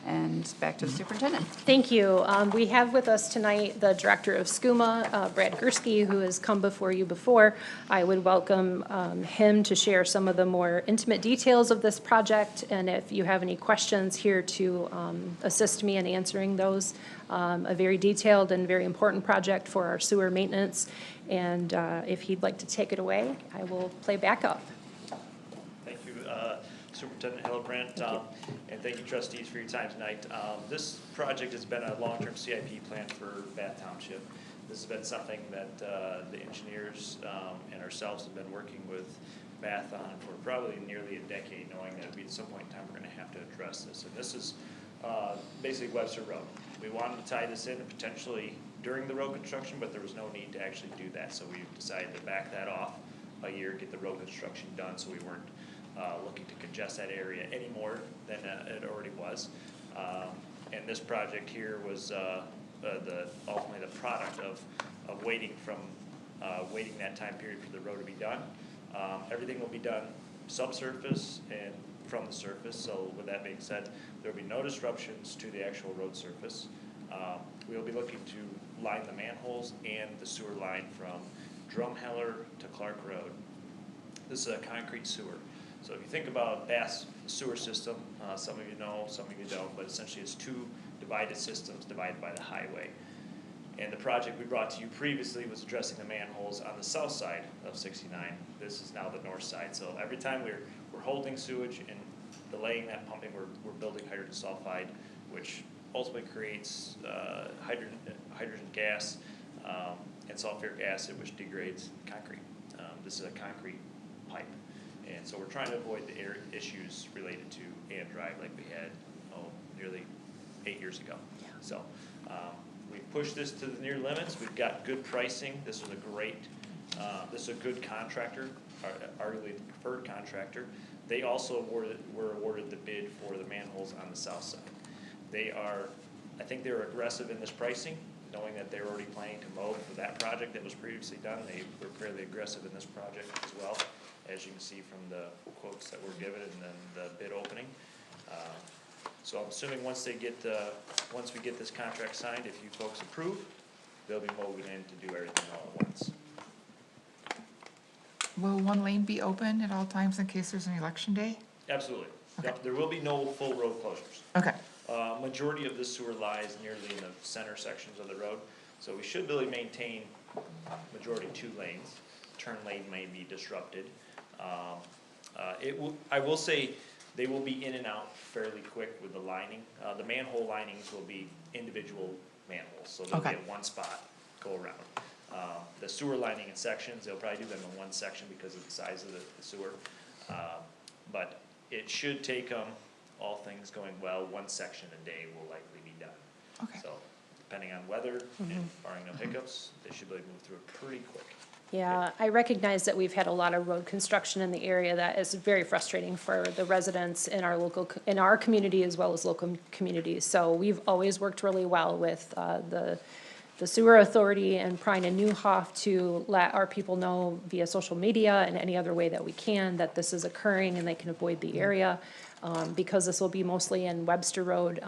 And back to the superintendent. Thank you. We have with us tonight the Director of SCUMA, Brad Gursky, who has come before you before. I would welcome him to share some of the more intimate details of this project, and if you have any questions, here to assist me in answering those. A very detailed and very important project for our sewer maintenance, and if he'd like to take it away, I will play back up. Thank you, Superintendent Hillebrand, and thank you trustees for your time tonight. This project has been a long-term CIP plan for Bath Township. This has been something that the engineers and ourselves have been working with Bath on for probably nearly a decade, knowing that at some point in time we're going to have to address this. And this is basically Webster Road. We wanted to tie this in potentially during the road construction, but there was no need to actually do that. So we decided to back that off a year, get the road construction done, so we weren't looking to congest that area any more than it already was. And this project here was ultimately the product of waiting that time period for the road to be done. Everything will be done subsurface and from the surface, so with that being said, there will be no disruptions to the actual road surface. We will be looking to line the manholes and the sewer line from Drumheller to Clark Road. This is a concrete sewer. So if you think about Bath's sewer system, some of you know, some of you don't, but essentially it's two divided systems divided by the highway. And the project we brought to you previously was addressing the manholes on the south side of 69. This is now the north side. So every time we're holding sewage and delaying that pumping, we're building hydrogen sulfide, which ultimately creates hydrogen gas and sulfuric acid, which degrades concrete. This is a concrete pipe. And so we're trying to avoid the air issues related to and drive like we had nearly 8 years ago. So we've pushed this to the near limits. We've got good pricing. This is a good contractor, arguably the preferred contractor. They also were awarded the bid for the manholes on the south side. I think they were aggressive in this pricing. knowing that they were already planning to mow for that project that was previously done. They were fairly aggressive in this project as well, as you can see from the quotes that were given and then the bid opening. So I'm assuming once we get this contract signed, if you folks approve, they'll be moving in to do everything all at once. Will one lane be open at all times in case there's an election day? Absolutely. Yep, there will be no full road closures. Okay, Majority of the sewer lies nearly in the center sections of the road, so we should really maintain majority 2 lanes. Turn lane may be disrupted. I will say, they will be in and out fairly quick with the lining. The manhole linings will be individual manholes, so they'll be Okay. at one spot, go around. The sewer lining in sections, they'll probably do them in one section because of the size of the sewer. But it should take them, all things going well, 1 section a day will likely be done. okay. So, depending on weather and barring no hiccups, they should be able to move through it pretty quick. Yeah, I recognize that we've had a lot of road construction in the area that is very frustrating for the residents in our in our community as well as local communities. So we've always worked really well with the sewer authority and Prine and Newhoff to let our people know via social media and any other way that we can that this is occurring and they can avoid the area. Because this will be mostly in Webster Road.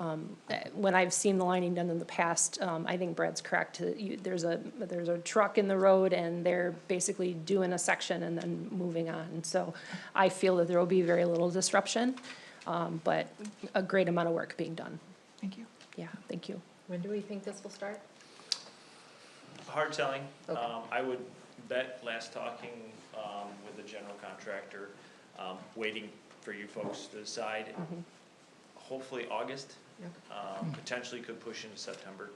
When I've seen the lining done in the past, I think Brad's correct. There's a truck in the road and they're basically doing a section and then moving on. So I feel that there will be very little disruption, but a great amount of work being done. Thank you. Yeah, thank you. When do we think this will start? Hard telling. Okay. I would bet last talking with the general contractor, waiting for you folks to decide. Hopefully August, potentially could push into September.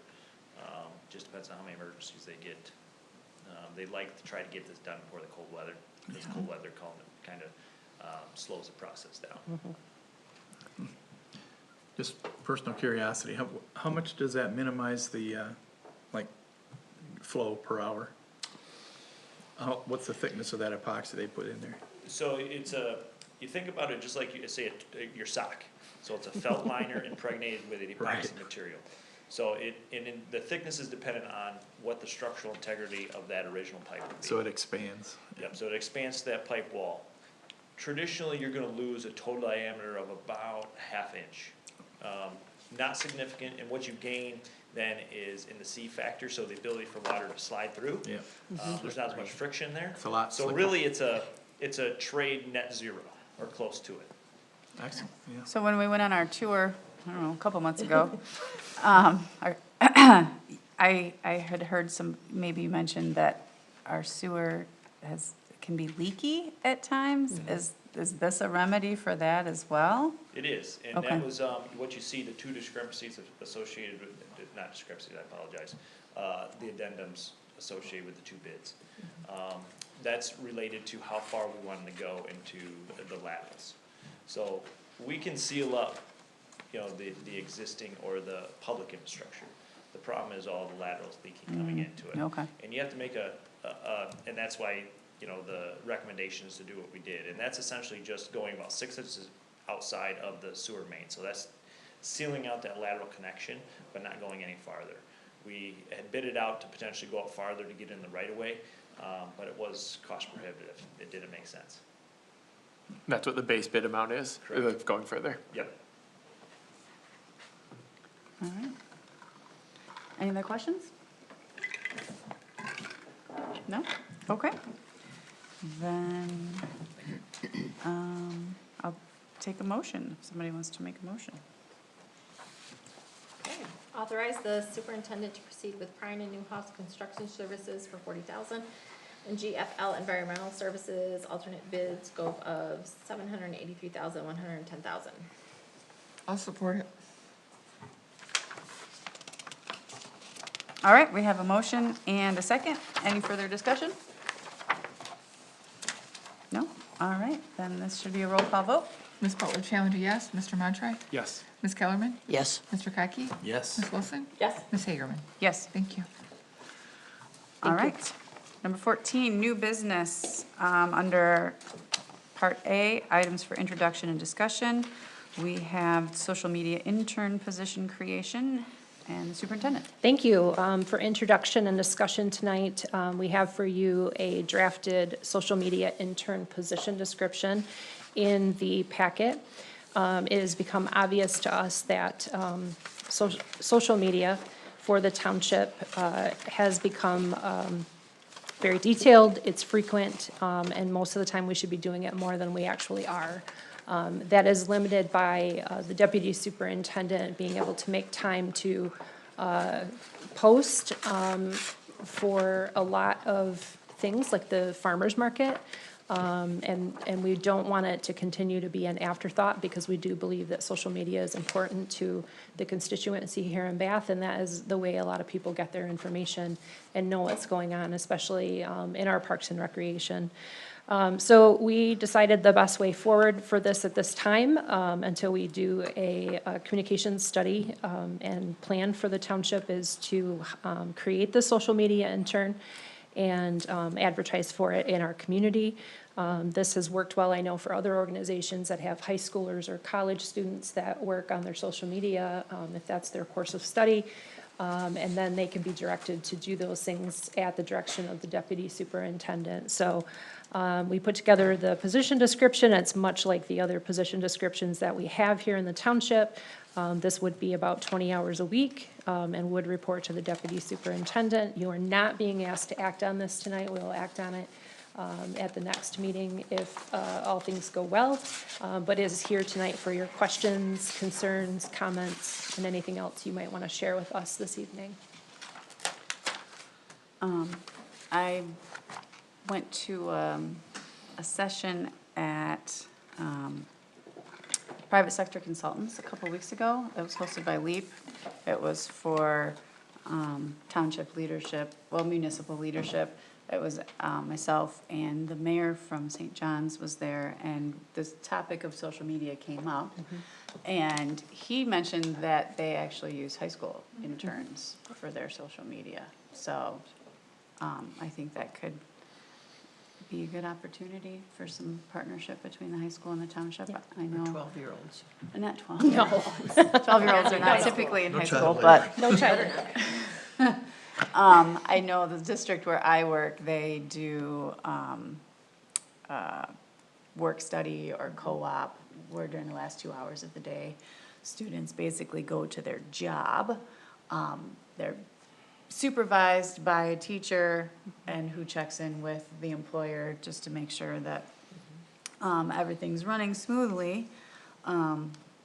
Just depends on how many emergencies they get. They like to try to get this done before the cold weather, because cold weather kind of slows the process down. Just personal curiosity, how much does that minimize the, like, flow per hour? What's the thickness of that epoxy they put in there? So you think about it just like your sock. So it's a felt liner impregnated with an epoxy material. So the thickness is dependent on what the structural integrity of that original pipe would be. So it expands. Yep, so it expands to that pipe wall. Traditionally, you're gonna lose a total diameter of about ½ inch. Not significant, and what you gain then is in the C factor, so the ability for water to slide through. Yeah. There's not as much friction there. It's a lot So slicker. really, it's a trade net zero, or close to it. Excellent, yeah. So when we went on our tour, I don't know, a couple months ago, I had heard maybe you mentioned that our sewer can be leaky at times. Is this a remedy for that as well? It is, and Okay. that was, what you see, the 2 discrepancies associated with, not discrepancies, I apologize, the addendums associated with the 2 bids. That's related to how far we wanted to go into the laterals. So we can seal up, the existing or the public infrastructure. The problem is all the laterals leaking coming into it. Okay. And you have to make and that's why, the recommendation is to do what we did. And that's essentially just going about 6 inches outside of the sewer main. So that's sealing out that lateral connection, but not going any farther. We had bid it out to potentially go up farther to get in the right of way, but it was cost prohibitive. It didn't make sense. That's what the base bid amount is, Correct. going further. Yep. All right. Any other questions? No? Okay. Then, I'll take a motion, if somebody wants to make a motion. Okay. Authorize the superintendent to proceed with Prine and Newhoff Construction Services for $40,000 and GFL Environmental Services alternate bid scope of $783,110,000. I'll support it. All right, we have a motion and a second. Any further discussion? No? All right, then this should be a roll call vote. Ms. Butler-Challenger, yes. Mr. Montri? Yes. Ms. Kellerman? Yes. Mr. Kotke? Yes. Ms. Wilson? Yes. Ms. Hagerman? Yes. Thank you. All right. Number 14, new business. Under Part A, items for introduction and discussion. We have social media intern position creation. And the superintendent. Thank you. For introduction and discussion tonight, we have for you a drafted social media intern position description in the packet. It has become obvious to us that social media for the township has become very detailed, it's frequent, and most of the time we should be doing it more than we actually are. That is limited by the deputy superintendent being able to make time to post for a lot of things like the farmer's market. And we don't want it to continue to be an afterthought because we do believe that social media is important to the constituency here in Bath, and that is the way a lot of people get their information and know what's going on, especially in our parks and recreation. So we decided the best way forward for this at this time until we do a communications study and plan for the township is to create the social media intern and advertise for it in our community. This has worked well, I know, for other organizations that have high schoolers or college students that work on their social media, if that's their course of study. And then they can be directed to do those things at the direction of the deputy superintendent. So we put together the position description. It's much like the other position descriptions that we have here in the township. This would be about 20 hours a week and would report to the deputy superintendent. You are not being asked to act on this tonight. We will act on it at the next meeting if all things go well. But is here tonight for your questions, concerns, comments, and anything else you might want to share with us this evening. I went to a session at Private Sector Consultants a couple weeks ago. It was hosted by LEAP. It was for township leadership, well, municipal leadership. It was myself and the mayor from St. John's was there, and this topic of social media came up. And he mentioned that they actually use high school interns for their social media. So I think that could be a good opportunity for some partnership between the high school and the township. Yeah. I know. 12-year-olds. Not 12. No. 12-year-olds are not typically in high school, child but No child. I know the district where I work, they do work study or co-op, where during the last 2 hours of the day, students basically go to their job. They're supervised by a teacher and who checks in with the employer just to make sure that everything's running smoothly.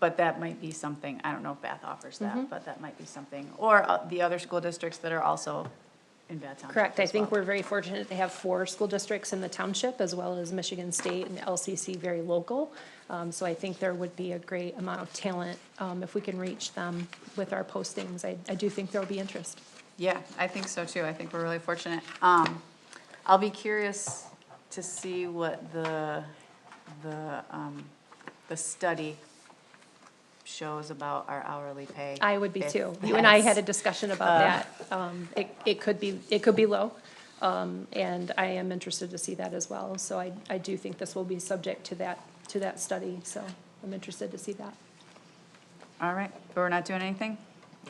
But that might be something, I don't know if Bath offers that, but that might be something, or the other school districts that are also in Bath Township Correct. I as think well. we're very fortunate to have 4 school districts in the township, as well as Michigan State and LCC, very local. So I think there would be a great amount of talent if we can reach them with our postings. I do think there will be interest. Yeah, I think so too. I think we're really fortunate. I'll be curious to see what the study shows about our hourly pay. I would be if too. You and I had a that's- discussion about that. It could be low, and I am interested to see that as well. So I do think this will be subject to that study, so I'm interested to see that. All right, but we're not doing anything?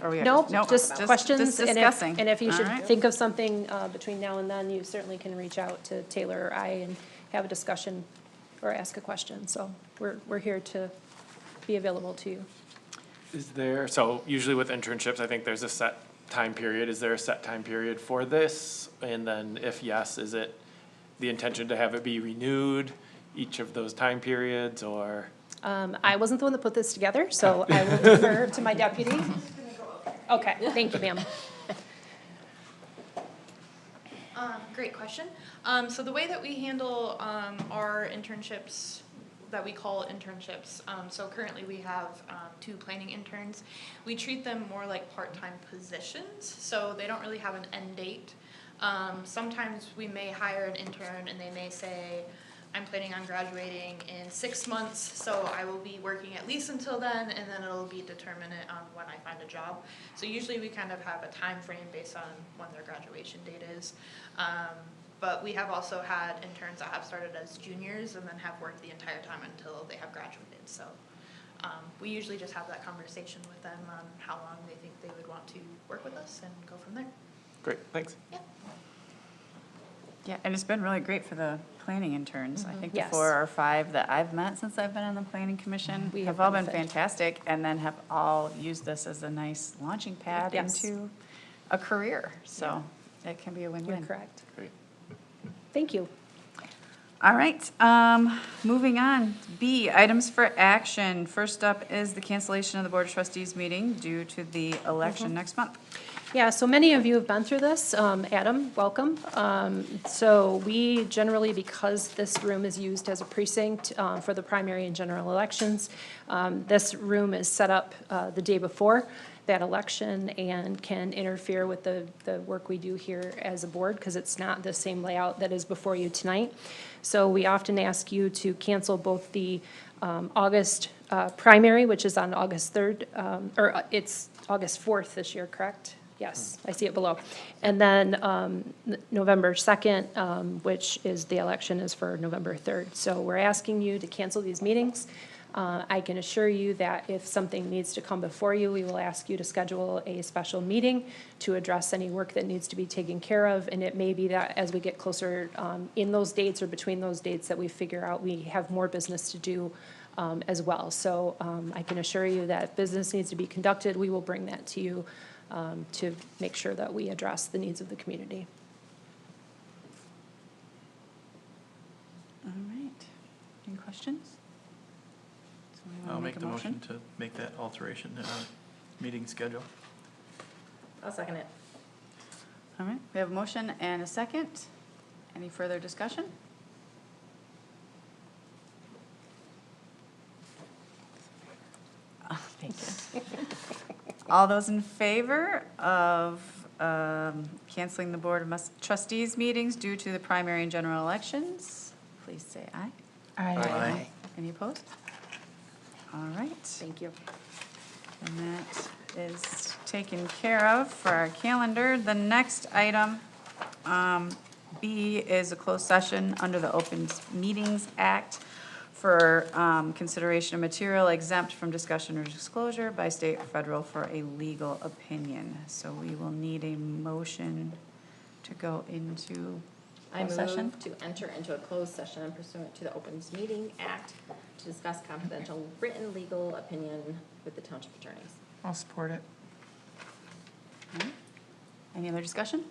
Or we are Nope, nope, just questions. Just and if- discussing. And if you All should right. think of something between now and then, you certainly can reach out to Taylor or I and have a discussion or ask a question. So we're here to be available to you. Is there, so usually with internships, I think there's a set time period. Is there a set time period for this? And then if yes, is it the intention to have it be renewed each of those time periods, or? I wasn't the one that put this together, so I will defer to my deputy. Okay, thank you, ma'am. Great question. So the way that we handle our internships, that we call internships, so currently we have 2 planning interns. We treat them more like part-time positions, so they don't really have an end date. Sometimes we may hire an intern and they may say, I'm planning on graduating in 6 months, so I will be working at least until then, and then it'll be determinate on when I find a job. So usually we kind of have a time frame based on when their graduation date is. But we have also had interns that have started as juniors and then have worked the entire time until they have graduated. So We usually just have that conversation with them on how long they think they would want to work with us and go from there. Great, thanks. Yeah. Yeah, and it's been really great for the planning interns. I think the Yes. 4 or 5 that I've met since I've been on the planning commission We have have all been benefited. fantastic, and then have all used this as a nice launching pad Yes. into a career. So it can be a You're win-win. correct. Great. Thank you. All right, moving on. B, items for action. First up is the cancellation of the Board of Trustees meeting due to the election next month. Yeah, so many of you have been through this. Adam, welcome. So we generally, because this room is used as a precinct for the primary and general elections, this room is set up the day before that election and can interfere with the work we do here as a board because it's not the same layout that is before you tonight. So we often ask you to cancel both the August primary, which is on August 3rd, or it's August 4th this year, correct? Yes, I see it below. And then November 2nd, which is the election is for November 3rd. So we're asking you to cancel these meetings. I can assure you that if something needs to come before you, we will ask you to schedule a special meeting to address any work that needs to be taken care of. And it may be that as we get closer in those dates or between those dates that we figure out we have more business to do as well. So I can assure you that if business needs to be conducted, we will bring that to you to make sure that we address the needs of the community. All right. Any questions? Somebody wanna I'll make a the motion to make that alteration in our meeting schedule. I'll second it. All right, we have a motion and a second. Any further discussion? Thank you. All those in favor of canceling the Board of Trustees meetings due to the primary and general elections, please say aye. Aye. Any opposed? All right. Thank you. And that is taken care of for our calendar. The next item, B, is a closed session under the Open Meetings Act for consideration of material exempt from discussion or disclosure by state or federal for a legal opinion. So we will need a motion to go into I closed session. move to enter into a closed session pursuant to the Open Meeting Act to discuss confidential written legal opinion with the township attorneys. I'll support it. Any other discussion?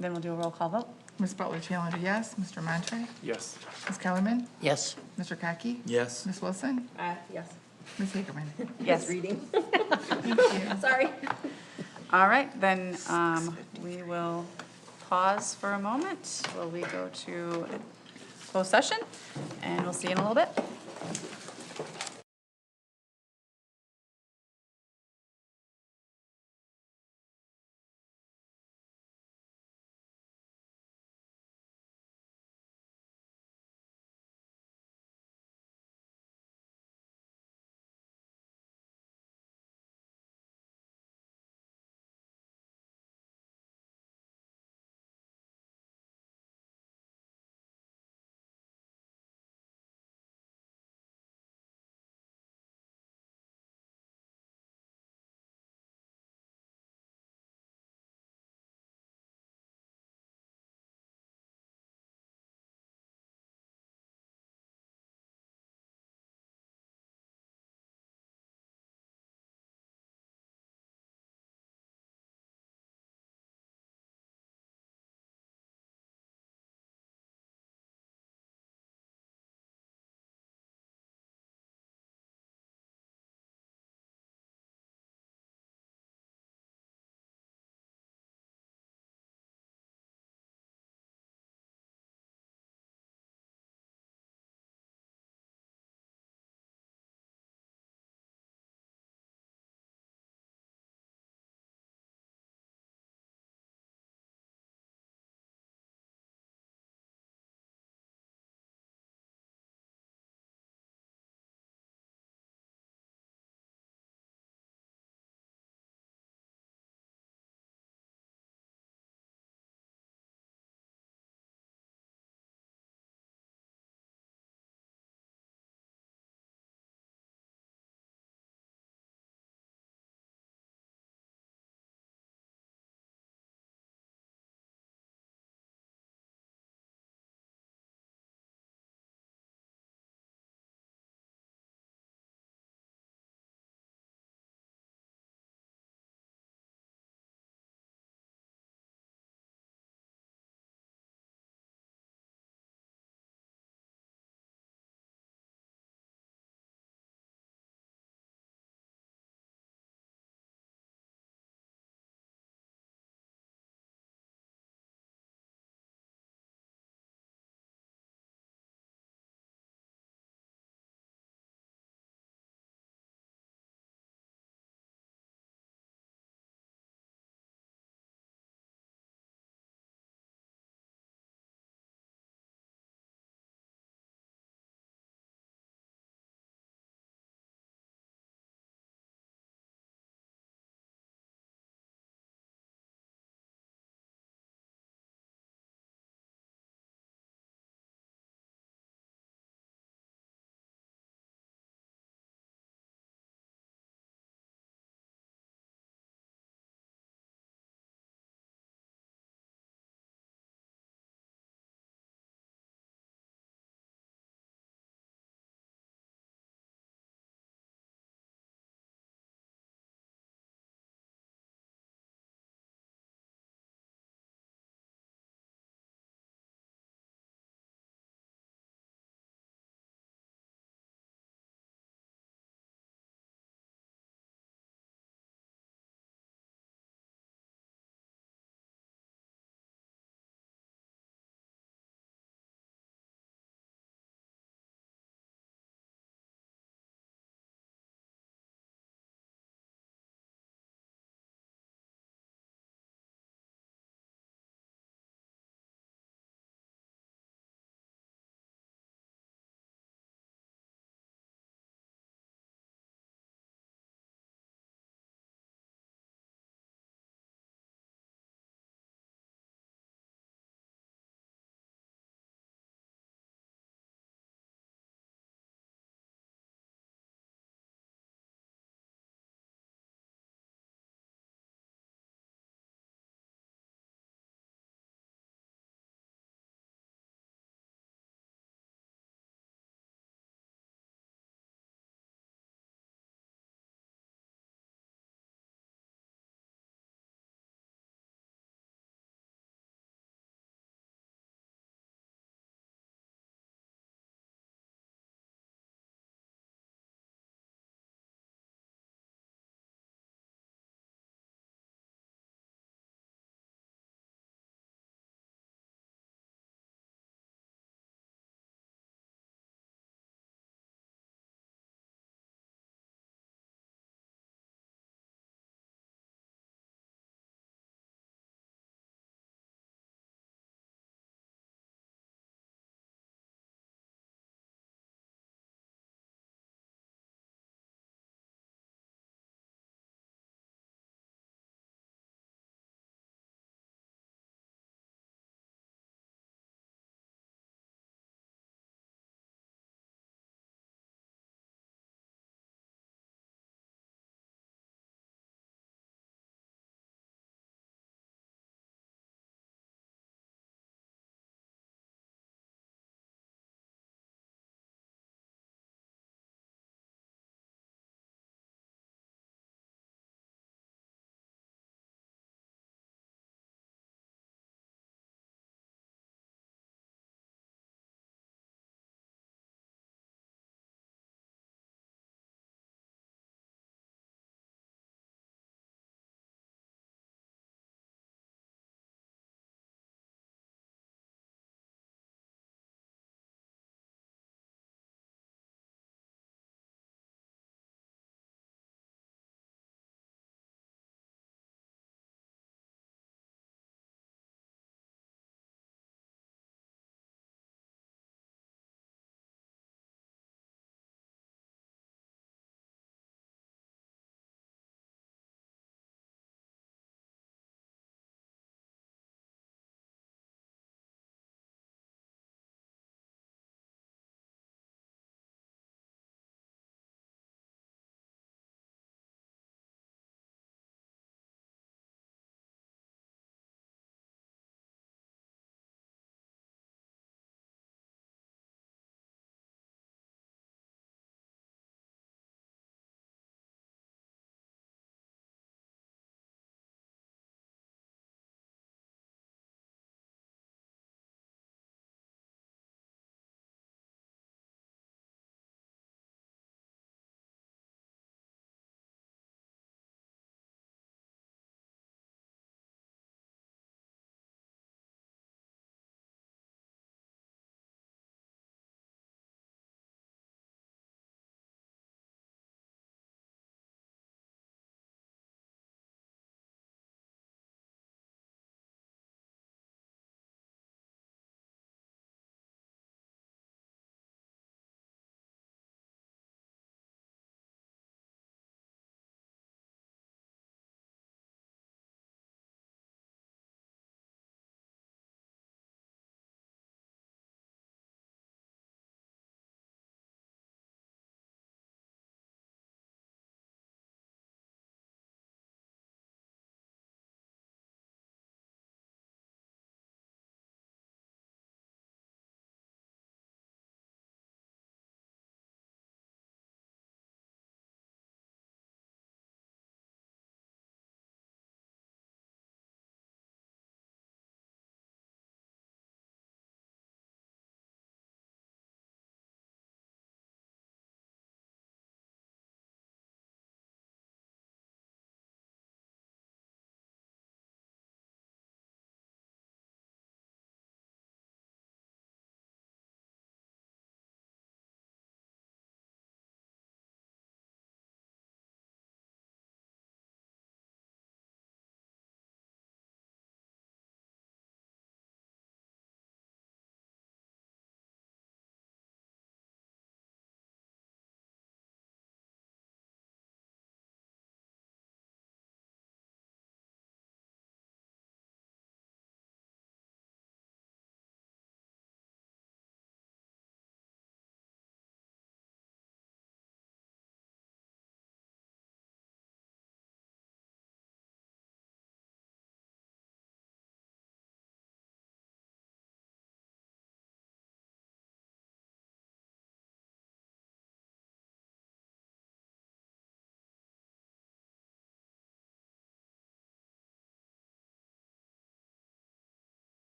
Then we'll do a roll call vote. Ms. Butler-Challenger, yes. Mr. Montri? Yes. Ms. Kellerman? Yes. Mr. Kotke? Yes. Ms. Wilson? Yes. Ms. Hagerman? Yes. Reading. Thank you. Sorry. All right, then we will pause for a moment while we go to closed session, and we'll see you in a little bit.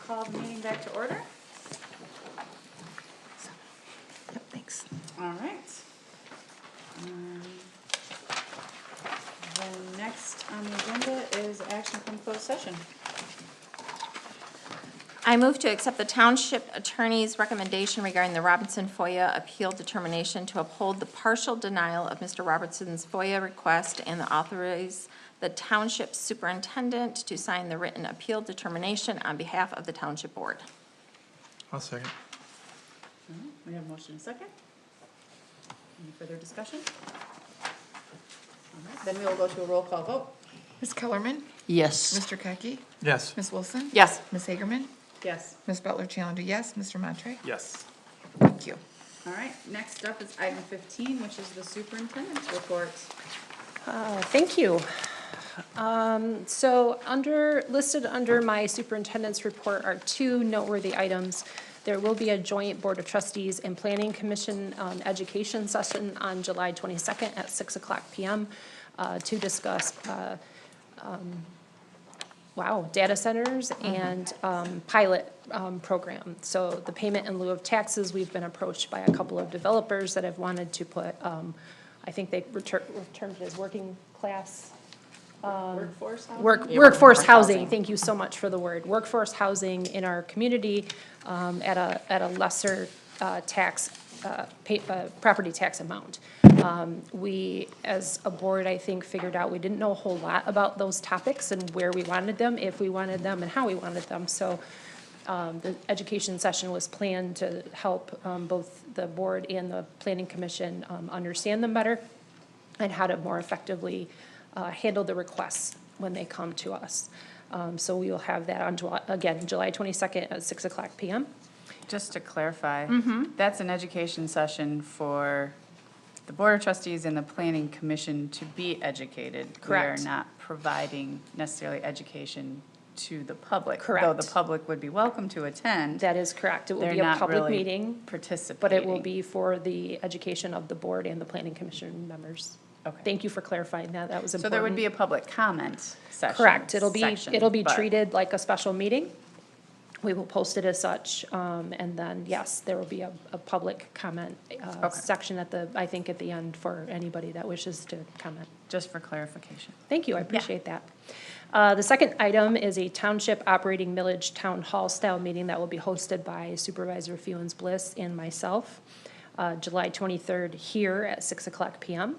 call the meeting back to order. Yep, thanks. All right. The next on the agenda is action from closed session. I move to accept the Township Attorney's recommendation regarding the Robinson FOIA appeal determination to uphold the partial denial of Mr. Robertson's FOIA request and to authorize the Township Superintendent to sign the written appeal determination on behalf of the Township Board. I'll second. All right, we have a motion and a second. Any further discussion? All right, then we will go to a roll call vote. Ms. Kellerman, Yes. Mr. Kotke, Yes. Ms. Wilson, Yes. Ms. Hagerman, Yes. Ms. Butler-Chalender, yes, Mr. Montri. Yes. Thank you. All right, next up is item 15, which is the superintendent's report. Thank you. So listed under my superintendent's report are two noteworthy items. There will be a joint Board of Trustees and Planning Commission education session on July 22nd at 6:00 PM to discuss data centers and pilot program. So the payment in lieu of taxes, we've been approached by a couple of developers that have wanted to put, I think they termed it as working class. Workforce housing? Workforce housing, thank you so much for the word. Workforce housing in our community at a lesser property tax amount. We, as a board, I think, figured out we didn't know a whole lot about those topics and where we wanted them, if we wanted them, and how we wanted them. So the education session was planned to help both the board and the planning commission understand them better and how to more effectively handle the requests when they come to us. So we will have that on, July 22nd at 6:00 PM. Just to clarify, that's an education session for the Board of Trustees and the Planning Commission to be educated. Correct. We are not providing necessarily education to the public. Correct. Though the public would be welcome to attend. That is correct. It will They're be a not public really meeting, participating. but it will be for the education of the board and the planning commission members. Okay. Thank you for clarifying that. That was important. So there would be a public comment session. Correct. It'll be but- treated like a special meeting. We will post it as such, and then, yes, there will be a public comment section at the end for anybody that wishes to comment. Just for clarification. Thank you, I appreciate that. The second item is a township operating millage town hall style meeting that will be hosted by Supervisor Fewins-Bliss and myself, July 23rd here at 6:00 PM.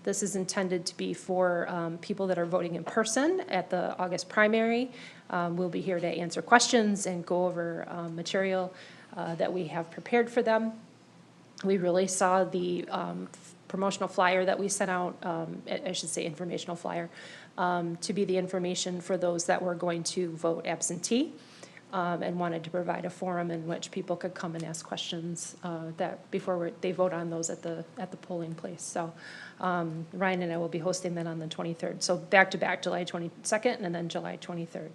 This is intended to be for people that are voting in person at the August primary. We'll be here to answer questions and go over material that we have prepared for them. We really saw the promotional flyer that we sent out, I should say informational flyer, to be the information for those that were going to vote absentee, and wanted to provide a forum in which people could come and ask questions before they vote on those at the polling place. So Ryan and I will be hosting that on the 23rd. So back-to-back, July 22nd and then July 23rd.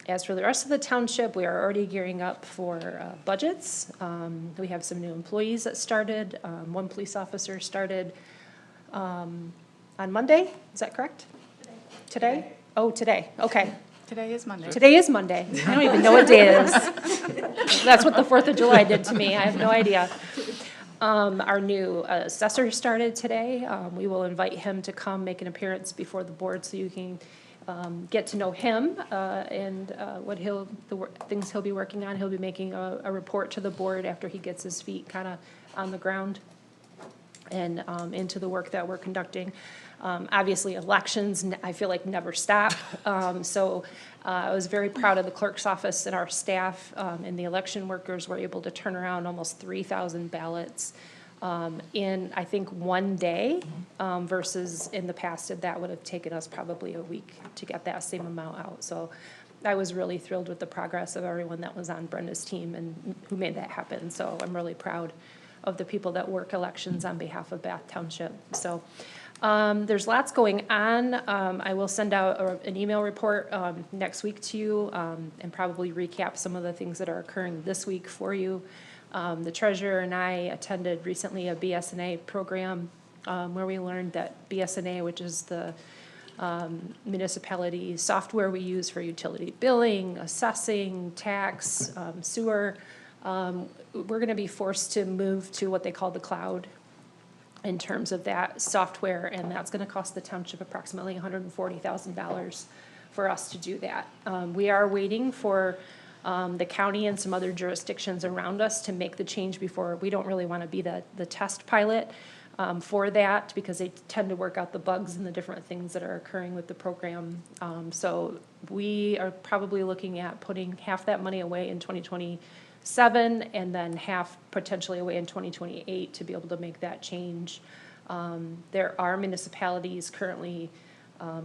As for the rest of the township, we are already gearing up for budgets. We have some new employees that started. One police officer started on Monday, is that correct? Today? Oh, today, okay. Today is Monday. Today is Monday. I don't even know what day it is. That's what the 4th of July did to me. I have no idea. Our new assessor started today. We will invite him to come make an appearance before the board so you can get to know him and what things he'll be working on. He'll be making a report to the board after he gets his feet kind of on the ground and into the work that we're conducting. Obviously, elections, I feel like, never stop. So I was very proud of the clerk's office and our staff, and the election workers were able to turn around almost 3,000 ballots in, I think, one day, versus in the past, that would have taken us probably a week to get that same amount out. So I was really thrilled with the progress of everyone that was on Brenda's team and who made that happen. So I'm really proud of the people that work elections on behalf of Bath Township. So there's lots going on. I will send out an email report next week to you and probably recap some of the things that are occurring this week for you. The treasurer and I attended recently a BSNA program where we learned that BSNA, which is the municipality software we use for utility billing, assessing, tax, sewer. We're gonna be forced to move to what they call the cloud in terms of that software, and that's gonna cost the township approximately $140,000 for us to do that. We are waiting for the county and some other jurisdictions around us to make the change before. We don't really wanna be the test pilot for that, because they tend to work out the bugs and the different things that are occurring with the program. So we are probably looking at putting half that money away in 2027, and then half potentially away in 2028 to be able to make that change. There are municipalities currently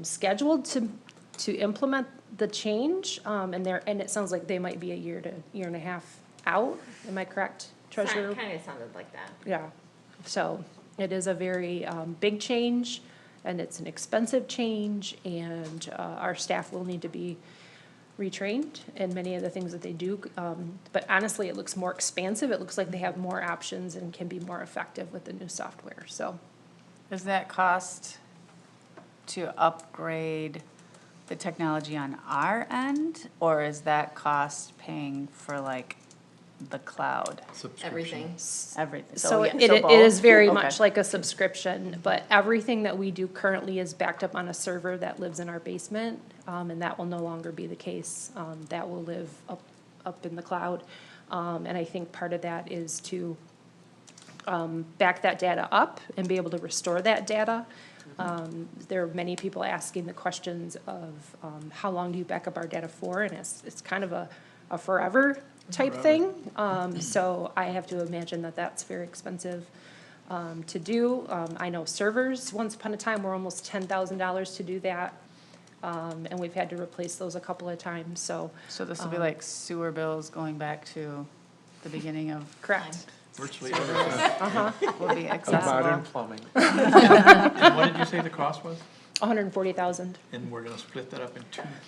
scheduled to implement the change, and it sounds like they might be a year and a half out. Am I correct, Treasurer? Kind of sounded like that. Yeah, so it is a very big change, and it's an expensive change, and our staff will need to be retrained in many of the things that they do. But honestly, it looks more expansive. It looks like they have more options and can be more effective with the new software, so. Does that cost to upgrade the technology on our end, or is that cost paying for like the cloud? Everything. Everything? So yeah, it both? is very Okay. much like a subscription, but everything that we do currently is backed up on a server that lives in our basement, and that will no longer be the case. That will live up in the cloud. And I think part of that is to back that data up and be able to restore that data. There are many people asking the questions of how long do you back up our data for, and it's kind of a forever type thing. So I have to imagine that that's very expensive to do. I know servers, once upon a time, were almost $10,000 to do that. And we've had to replace those a couple of times, so. So this will be like sewer bills going back to the beginning of. Correct. Virtually everything. Will be accessible. plumbing. And what did you say the cost was? 140,000. And we're gonna split that up in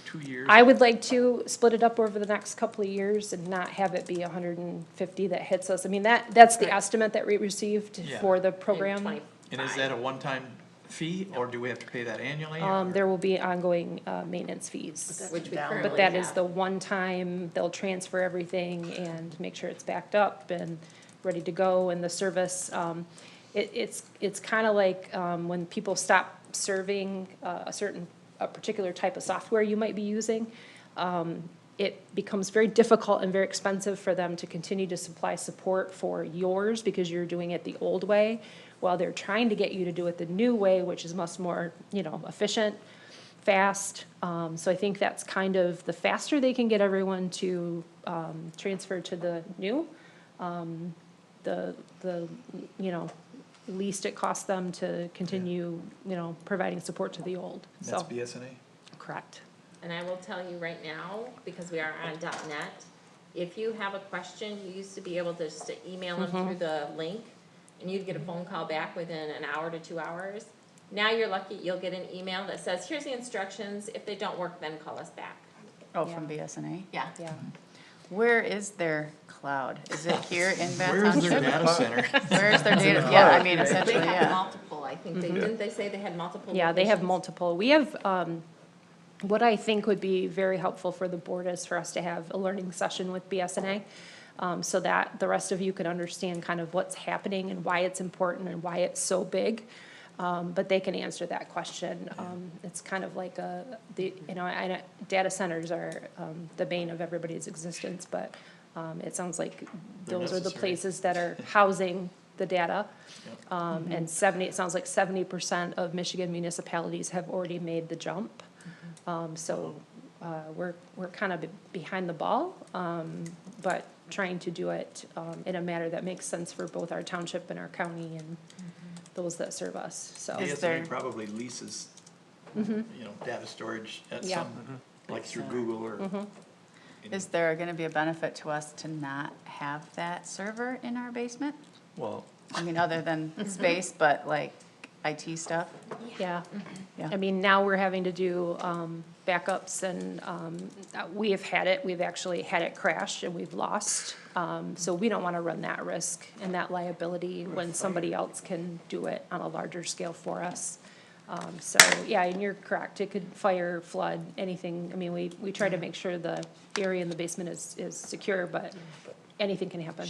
two years? I would like to split it up over the next couple of years and not have it be 150 that hits us. I mean, that's the estimate that we received Yeah. for the program. And is that a one-time fee, or do we have to pay that annually? or- There will be ongoing maintenance fees. Which we currently But that is have. the one time, they'll transfer everything and make sure it's backed up and ready to go, and the service, it's kind of like when people stop serving a particular type of software you might be using, it becomes very difficult and very expensive for them to continue to supply support for yours because you're doing it the old way, while they're trying to get you to do it the new way, which is much more, efficient, fast. So I think that's kind of, the faster they can get everyone to transfer to the new, the least it costs them to continue, providing support to the old, That's so. BSNA? Correct. And I will tell you right now, because we are on .net, if you have a question, you used to be able to just email them through the link, and you'd get a phone call back within an hour to 2 hours. Now you're lucky, you'll get an email that says, here's the instructions, if they don't work, then call us back. Oh, from BSNA? Yeah. Yeah. Where is their cloud? Is it here in Bath Where is their Township? data center? Where is their data? Yeah, I mean, essentially, They have yeah. multiple, I think, didn't they say they had multiple Yeah, they have locations? multiple. We have, what I think would be very helpful for the board is for us to have a learning session with BSNA, so that the rest of you can understand kind of what's happening and why it's important and why it's so big. But they can answer that question. It's kind of like data centers are the bane of everybody's existence, but it sounds like They're those are the necessary. places that are housing and it sounds like 70% of Michigan municipalities have already made the jump. So we're kind of behind the ball, but trying to do it in a manner that makes sense for both our township and our county and those that serve us, so. Is there- BSNA probably leases, data storage at Yeah. some, like through Google or. Is there gonna be a benefit to us to not have that server in our basement? Well, I mean, other than space, but like IT stuff? Yeah. Yeah. I mean, now we're having to do backups and we've actually had it crash and we've lost. So we don't want to run that risk and that liability when somebody else can do it on a larger scale for us. So, yeah, and you're correct, it could fire, flood, anything, I mean, we try to make sure the area in the basement is secure, but anything can happen.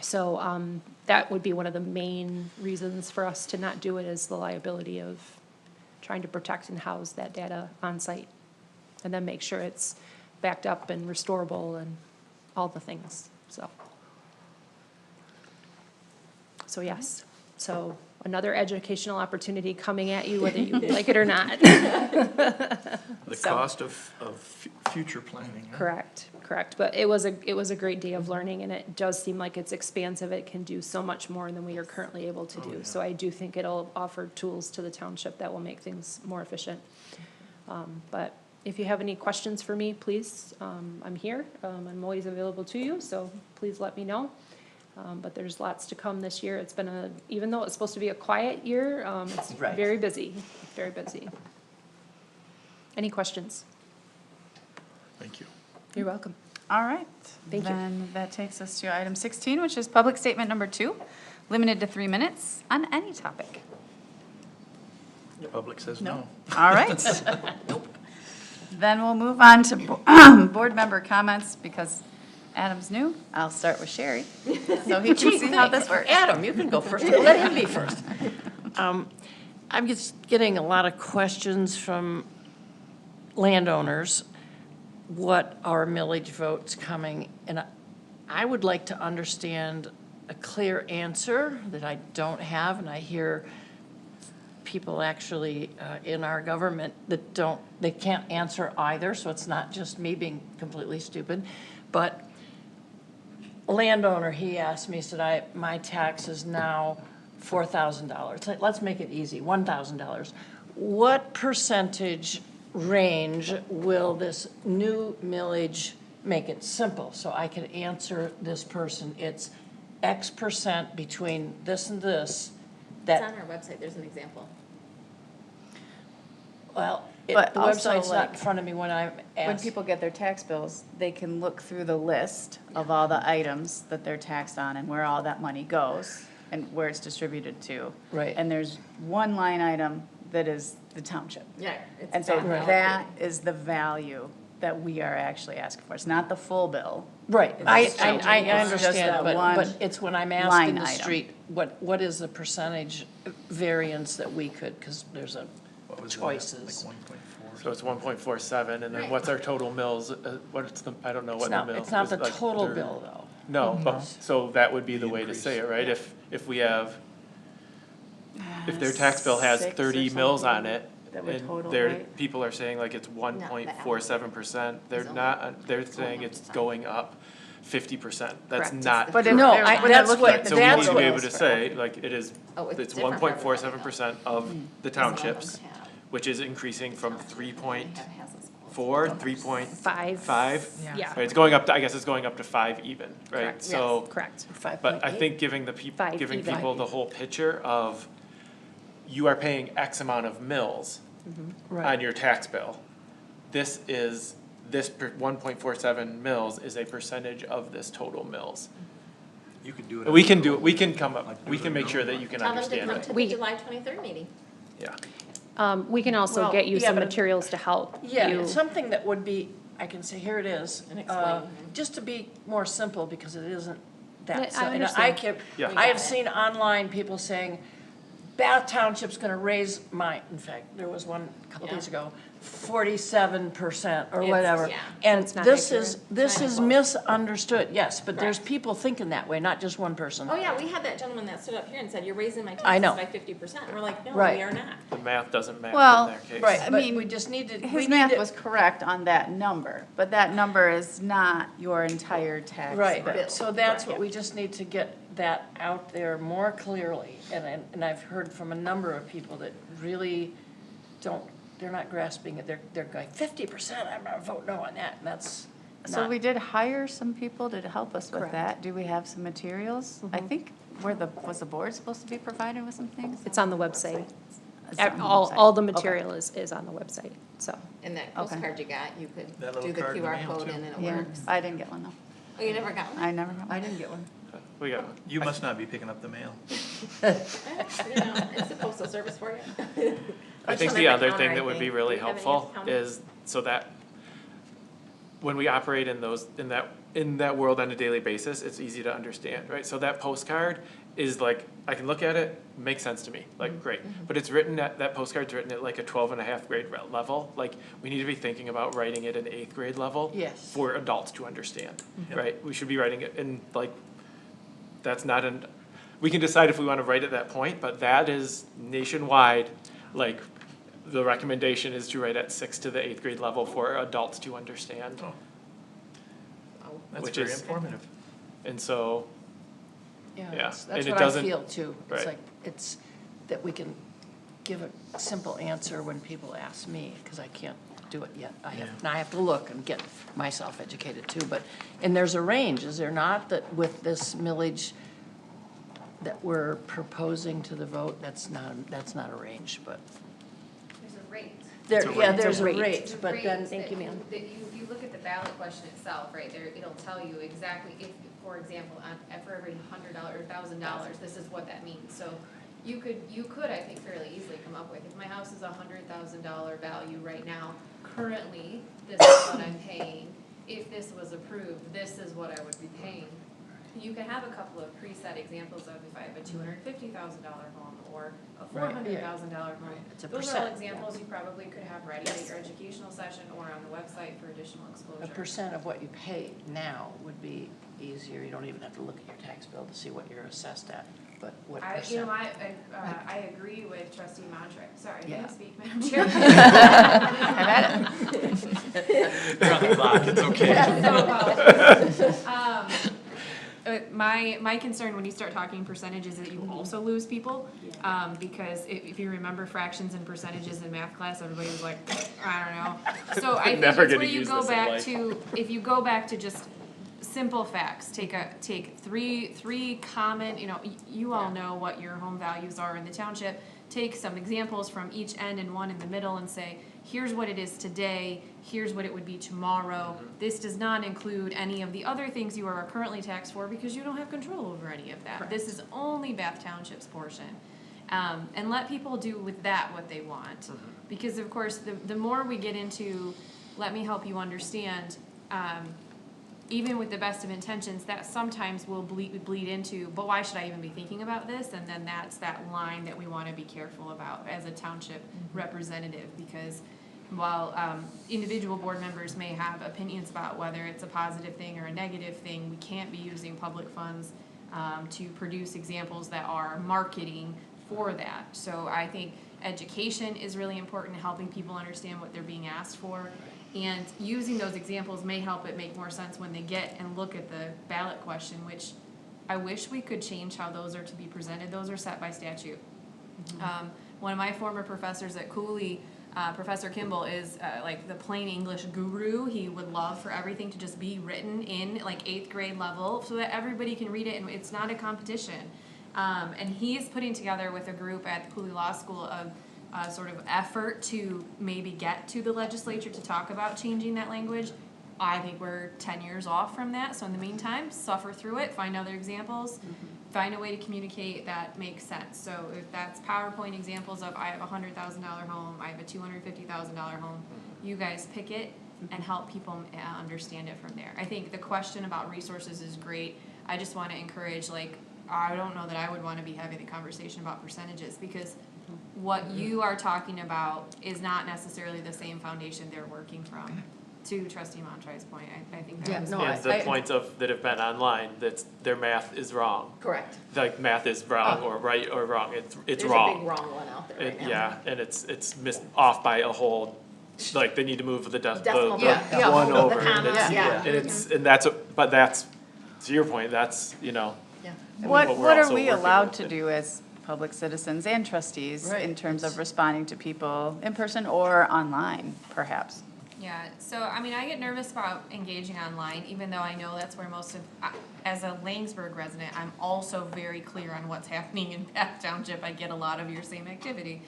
So, that would be one of the main reasons for us to not do it, is the liability of trying to protect and house that data on site. And then make sure it's backed up and restorable and all the things, so. So, yes, so another educational opportunity coming at you, whether you like it or not. The So- cost of future planning. huh? Correct, but it was a great day of learning, and it does seem like it's expansive, it can do so much more than we are currently able to do. So I do think it'll offer tools to the township that will make things more efficient. But if you have any questions for me, please, I'm here, I'm always available to you, so please let me know. But there's lots to come this year, it's been even though it's supposed to be a quiet year, it's Right. very busy, very busy. Any questions? Thank you. You're welcome. All right. Thank you. Then that takes us to item 16, which is public statement number 2, limited to 3 minutes on any topic. The public says no. All right. Then we'll move on to board member comments, because Adam's new. I'll start with Sherry, so he can see how this works. Adam, you can go first. Let him be first. I'm just getting a lot of questions from landowners, what our millage vote's coming, and I would like to understand a clear answer that I don't have, and I hear people actually in our government that they can't answer either, so it's not just me being completely stupid, but a landowner, he asked me, he said, my tax is now $4,000. Let's make it easy, $1,000. What percentage range will this new millage make it simple? So I can answer this person, it's X percent between this and this. It's on our website, there's an example. Well, But the also, website's not like, in front of me when I'm When asked. people get their tax bills, they can look through the list of all the items that they're taxed on and where all that money goes and where it's distributed to. Right. And there's one line item that is the township. Yeah. And so Right. that is the value that we are actually asking for. It's not the full bill. Right, It's I just that understand, but one it's when I'm line asking the item. street, what is the percentage variance that we could, because there's a What was that? choices. Like 1.4? So it's 1.47, and then what's our total mills? What's the, I don't know It's what the not, mills. it's not is, the like total 30. bill, though. No, but, so that would be the The way to say it, increase. right? If we have, if their tax bill has 6 or 30 mills on something it, that would total, and their, right? people are saying like it's the 1.47%, they're only- not, they're saying it's going up 50%. That's Correct. not. But if No, they're- I- when they're that's looking what- at the So we need that's to what- be able to say, like, it is, Oh, it's it's different for everybody, 1.47% of the townships, which is increasing from 3.4, 3.5. Five. Yeah. Right, it's going up to, I guess it's going up to 5 even, right? Correct. So, Correct. but I think giving the people, Five giving even. people the whole picture of, you are paying X amount of mills on your tax bill. This 1.47 mills is a percentage of this total mills. You could do it. We can do it, we can come up, Like do we it can make now. sure that you can Tell them to understand come it, to the We- July 23rd meeting. yeah. We can also Well, get you yeah, some but- materials to help Yeah, you. it's something that would be, I can say, here it is. And explain. Just to be more simple, because it isn't Yeah, that. I And understand. Yeah. I have seen online people saying, Bath Township's gonna raise my, in fact, there was one a couple Yeah. days ago, 47% or It's- whatever. yeah. And It's not this accurate. is, this Kinda is close. misunderstood, yes, but there's Correct. people thinking that way, not just one person. Oh, yeah, we had that gentleman that stood up here and said, you're raising my I know. taxes by 50%. And we're like, no, Right. we are not. The math doesn't match Well, in their case. Right, I but mean, we just need to, we His need math to- was correct on that number, but that number is not your entire tax bill. Right, so that's what we just need to get that out there more clearly. And I've heard from a number of people that really don't, they're not grasping it, they're going 50%, I'm gonna vote no on that, and that's So not. we did hire some people to help us with Correct. that. Do we have some materials? I think, was the board supposed to be provided with some things? It's on the website. It's on the All website. the Okay. material is on the website, so. And that Okay. postcard you got, you could That little do the card in the QR mail, code too. in and it Yeah, works. I didn't get one though. Oh, you never got one? I never got one. I didn't get one. We got, You must not be picking up the mail. It's the postal service for you. I think the other thing that would be really helpful is so that when we operate in those, in that world on a daily basis, it's easy to understand, right? So that postcard is like, I can look at it, makes sense to me, like, great. But it's written at, that postcard's written at like a 12.5 grade level. Like, we need to be thinking about writing it at 8th grade level. Yes. For adults to understand, right? We should be writing it in, like, that's not an, we can decide if we want to write at that point, but that is nationwide, like, the recommendation is to write at 6th to the 8th grade level for adults to understand. That's Which very is- informative. And so, Yeah, Yeah, that's and it what I doesn't- feel too. It's right. like, it's, that we can give a simple answer when people ask me, because I can't do it yet. Now I have to look and get myself educated too, but, and there's a range, is there not, that with this millage that we're proposing to the vote, that's not a range, but. There's a rate. There's a rate, but Rate then. that Thank you, ma'am. That you look at the ballot question itself, right, there, it'll tell you exactly if, for example, for every $100 or $1,000, this is what that means. So you could, I think, fairly easily come up with, if my house is $100,000 value right now, currently, this is what I'm paying. If this was approved, this is what I would be paying. You can have a couple of preset examples of if I have a $250,000 home or a $400,000 home. It's a Those are all percent, examples you probably could have ready at your educational session or on the website for additional A exposure. percent of what you pay now would be easier. You don't even have to look at your tax bill to see what you're assessed at, but what percent. I agree with Trustee Montri. Sorry, Yeah. may I speak, Madam Chair? You're on the clock, it's okay. So apologies. My concern when you start talking percentages is that you also lose people. Because if you remember fractions and percentages in math class, everybody was like, I don't know. So I think Never it's gonna where you use go this in back life. to, if you go back to just simple facts, take three common, you all know what your home values are in the township. Take some examples from each end and one in the middle and say, here's what it is today, here's what it would be tomorrow. This does not include any of the other things you are currently taxed for because you don't have control over any of that. This is only Bath Township's portion. And let people do with that what they want. Because of course, the more we get into, let me help you understand, even with the best of intentions, that sometimes will bleed into, but why should I even be thinking about this? And then that's that line that we want to be careful about as a township representative, because while individual board members may have opinions about whether it's a positive thing or a negative thing, we can't be using public funds to produce examples that are marketing for that. So I think education is really important, helping people understand what they're being asked for. And using those examples may help it make more sense when they get and look at the ballot question, which I wish we could change how those are to be presented. Those are set by statute. One of my former professors at Cooley, Professor Kimball, is like the plain English guru. He would love for everything to just be written in like 8th grade level so that everybody can read it and it's not a competition. And he's putting together with a group at the Cooley Law School of sort of effort to maybe get to the legislature to talk about changing that language. I think we're 10 years off from that, so in the meantime, suffer through it, find other examples, find a way to communicate that makes sense. So if that's PowerPoint examples of I have a $100,000 home, I have a $250,000 home, you guys pick it and help people understand it from there. I think the question about resources is great. I just want to encourage, like, I don't know that I would want to be having a conversation about percentages because what you are talking about is not necessarily the same foundation they're working from. To Trustee Montri's point, I think that was. and the points of, that have been online, that's, their math is wrong. Correct. Like, math is wrong or right or wrong, it's There's wrong. a big wrong one out there right now. Yeah, and it's missed off by a whole, like, they need to move the Decimal the point. Yeah. one The over. comma, And it's, yeah. and that's, but that's, to your point, that's, What we're are also we working allowed with to it. do as public citizens and trustees Right, in terms of responding to people in person or online, perhaps? Yeah, so I mean, I get nervous about engaging online, even though I know that's where most of, as a Langsburg resident, I'm also very clear on what's happening in Bath Township. I get a lot of your same activity.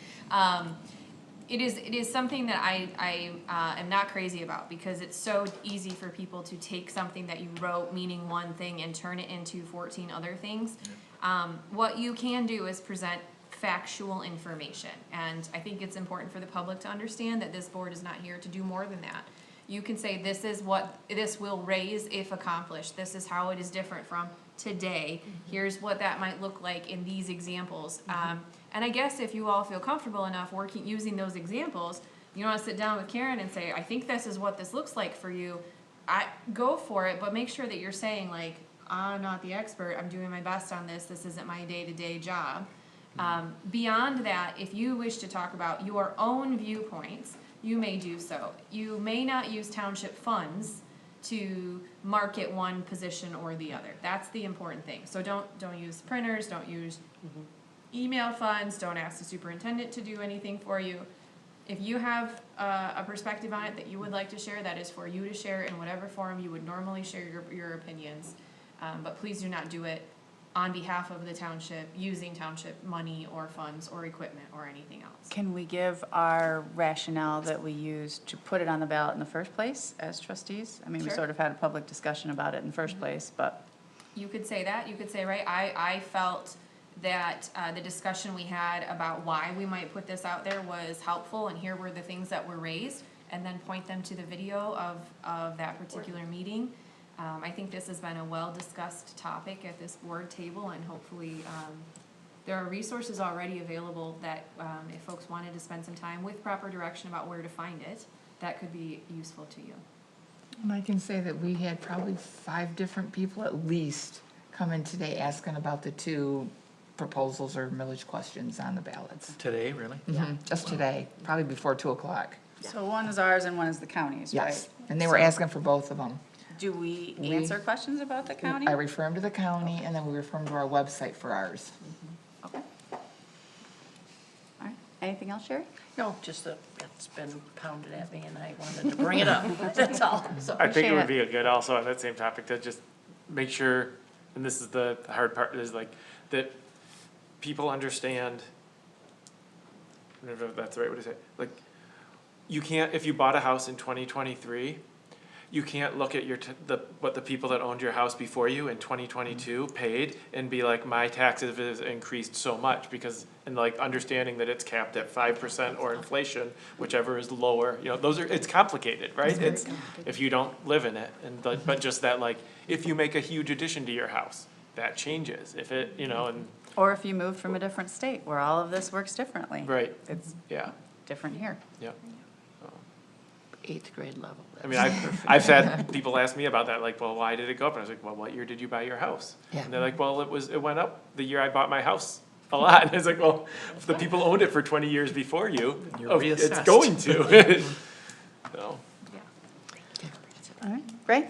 it is something that I am not crazy about, because it's so easy for people to take something that you wrote meaning one thing and turn it into 14 other things. What you can do is present factual information, and I think it's important for the public to understand that this board is not here to do more than that. You can say, this is what this will raise if accomplished, this is how it is different from today, here's what that might look like in these examples. And I guess if you all feel comfortable enough using those examples, you wanna sit down with Karen and say, I think this is what this looks like for you, go for it, but make sure that you're saying, like, I'm not the expert, I'm doing my best on this isn't my day-to-day job. Beyond that, if you wish to talk about your own viewpoints, you may do so. You may not use township funds to market one position or the other. That's the important thing. So don't use printers, don't use email funds, don't ask the superintendent to do anything for you. If you have a perspective on it that you would like to share, that is for you to share in whatever form you would normally share your opinions. But please do not do it on behalf of the township, using township money or funds or equipment or anything else. Can we give our rationale that we used to put it on the ballot in the first place as trustees? I mean, we Sure. sort of had a public discussion about it in the first place, but. You could say that, you could say, right, I felt that the discussion we had about why we might put this out there was helpful, and here were the things that were raised, and then point them to the video of that particular meeting. I think this has been a well-discussed topic at this board table, and hopefully, there are resources already available that, if folks wanted to spend some time with proper direction about where to find it, that could be useful to you. And I can say that we had probably 5 different people at least come in today asking about the 2 proposals or millage questions on the ballots. Today, really? Just today, probably before 2 o'clock. So one is ours and one is the county's, right? Yes, and they were asking for both of them. Do we answer questions about the county? I refer them to the county, and then we refer them to our website for ours. Okay. All right, anything else, Sherry? No, just that it's been pounded at me and I wanted to bring it up, that's all. So I think it would Appreciate be a good also on that same topic to just make sure, and this is the hard part, is like, that people understand, I don't know if that's the right way to say it, like, you can't, if you bought a house in 2023, you can't look at what the people that owned your house before you in 2022 paid and be like, my taxes has increased so much, because, and like understanding that it's capped at 5% or inflation, whichever is lower, you know, it's complicated, right? It's, if you don't live in it, and but just that, like, if you make a huge addition to your house, that changes, if it, you know, and. Or if you moved from a different state where all of this works differently. Right. It's Yeah, different here. yeah. 8th grade level. I mean, I've had people ask me about that, like, well, why did it go up? And I was like, well, what year did you buy your house? Yeah. And they're like, well, it went up the year I bought my house a lot. And it's like, well, if the people owned it for 20 years before you, You're it's reassessed. going to. So, All right, Ray?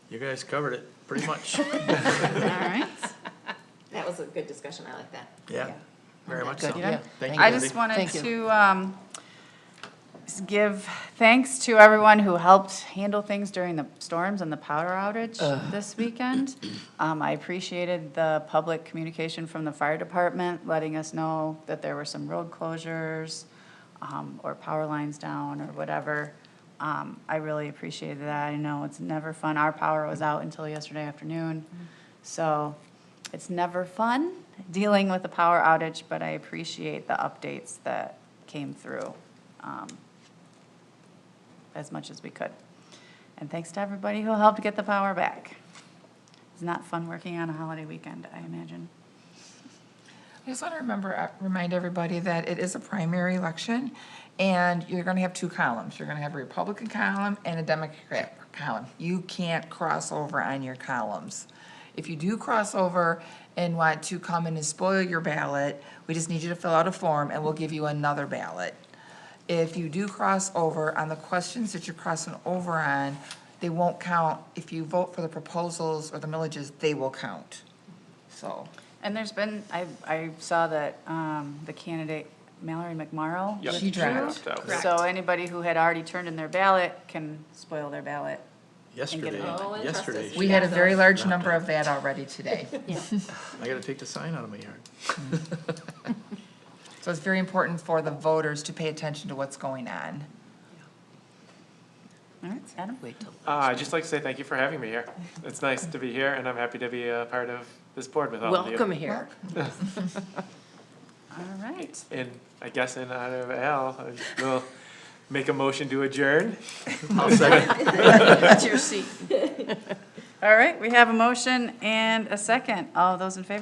You guys covered it, pretty much. All right. That was a good discussion, I like that. Yeah, very much so. Good, yeah. Thank you, I Lindsay. just wanted Thank you. to give thanks to everyone who helped handle things during the storms and the power outage this weekend. I appreciated the public communication from the fire department, letting us know that there were some road closures or power lines down or whatever. I really appreciated that. I know it's never fun. Our power was out until yesterday afternoon. So it's never fun dealing with a power outage, but I appreciate the updates that came through as much as we could. And thanks to everybody who helped get the power back. It's not fun working on a holiday weekend, I imagine. I just want to remind everybody that it is a primary election, and you're going to have 2 columns. You're going to have a Republican column and a Democrat column. You can't cross over on your columns. If you do cross over and want to come in and spoil your ballot, we just need you to fill out a form, and we'll give you another ballot. If you do cross over on the questions that you're crossing over on, they won't count. If you vote for the proposals or the millages, they will count. So. And there's been, I saw that the candidate, Mallory McMorrow. Yep. She dropped. Correct. So anybody who had already turned in their ballot can spoil their ballot. Yesterday, Oh, and yesterday. Trustees. We had a very large number of that already today. I gotta take the sign out of my yard. So it's very important for the voters to pay attention to what's going on. All right, Adam? I'd just like to say thank you for having me here. It's nice to be here, and I'm happy to be a part of this board with all of you. Welcome here. All right. And I guess in honor of Al, I will make a motion to adjourn. I'll second. That's your seat. All right, we have a motion and a second. All those in favor?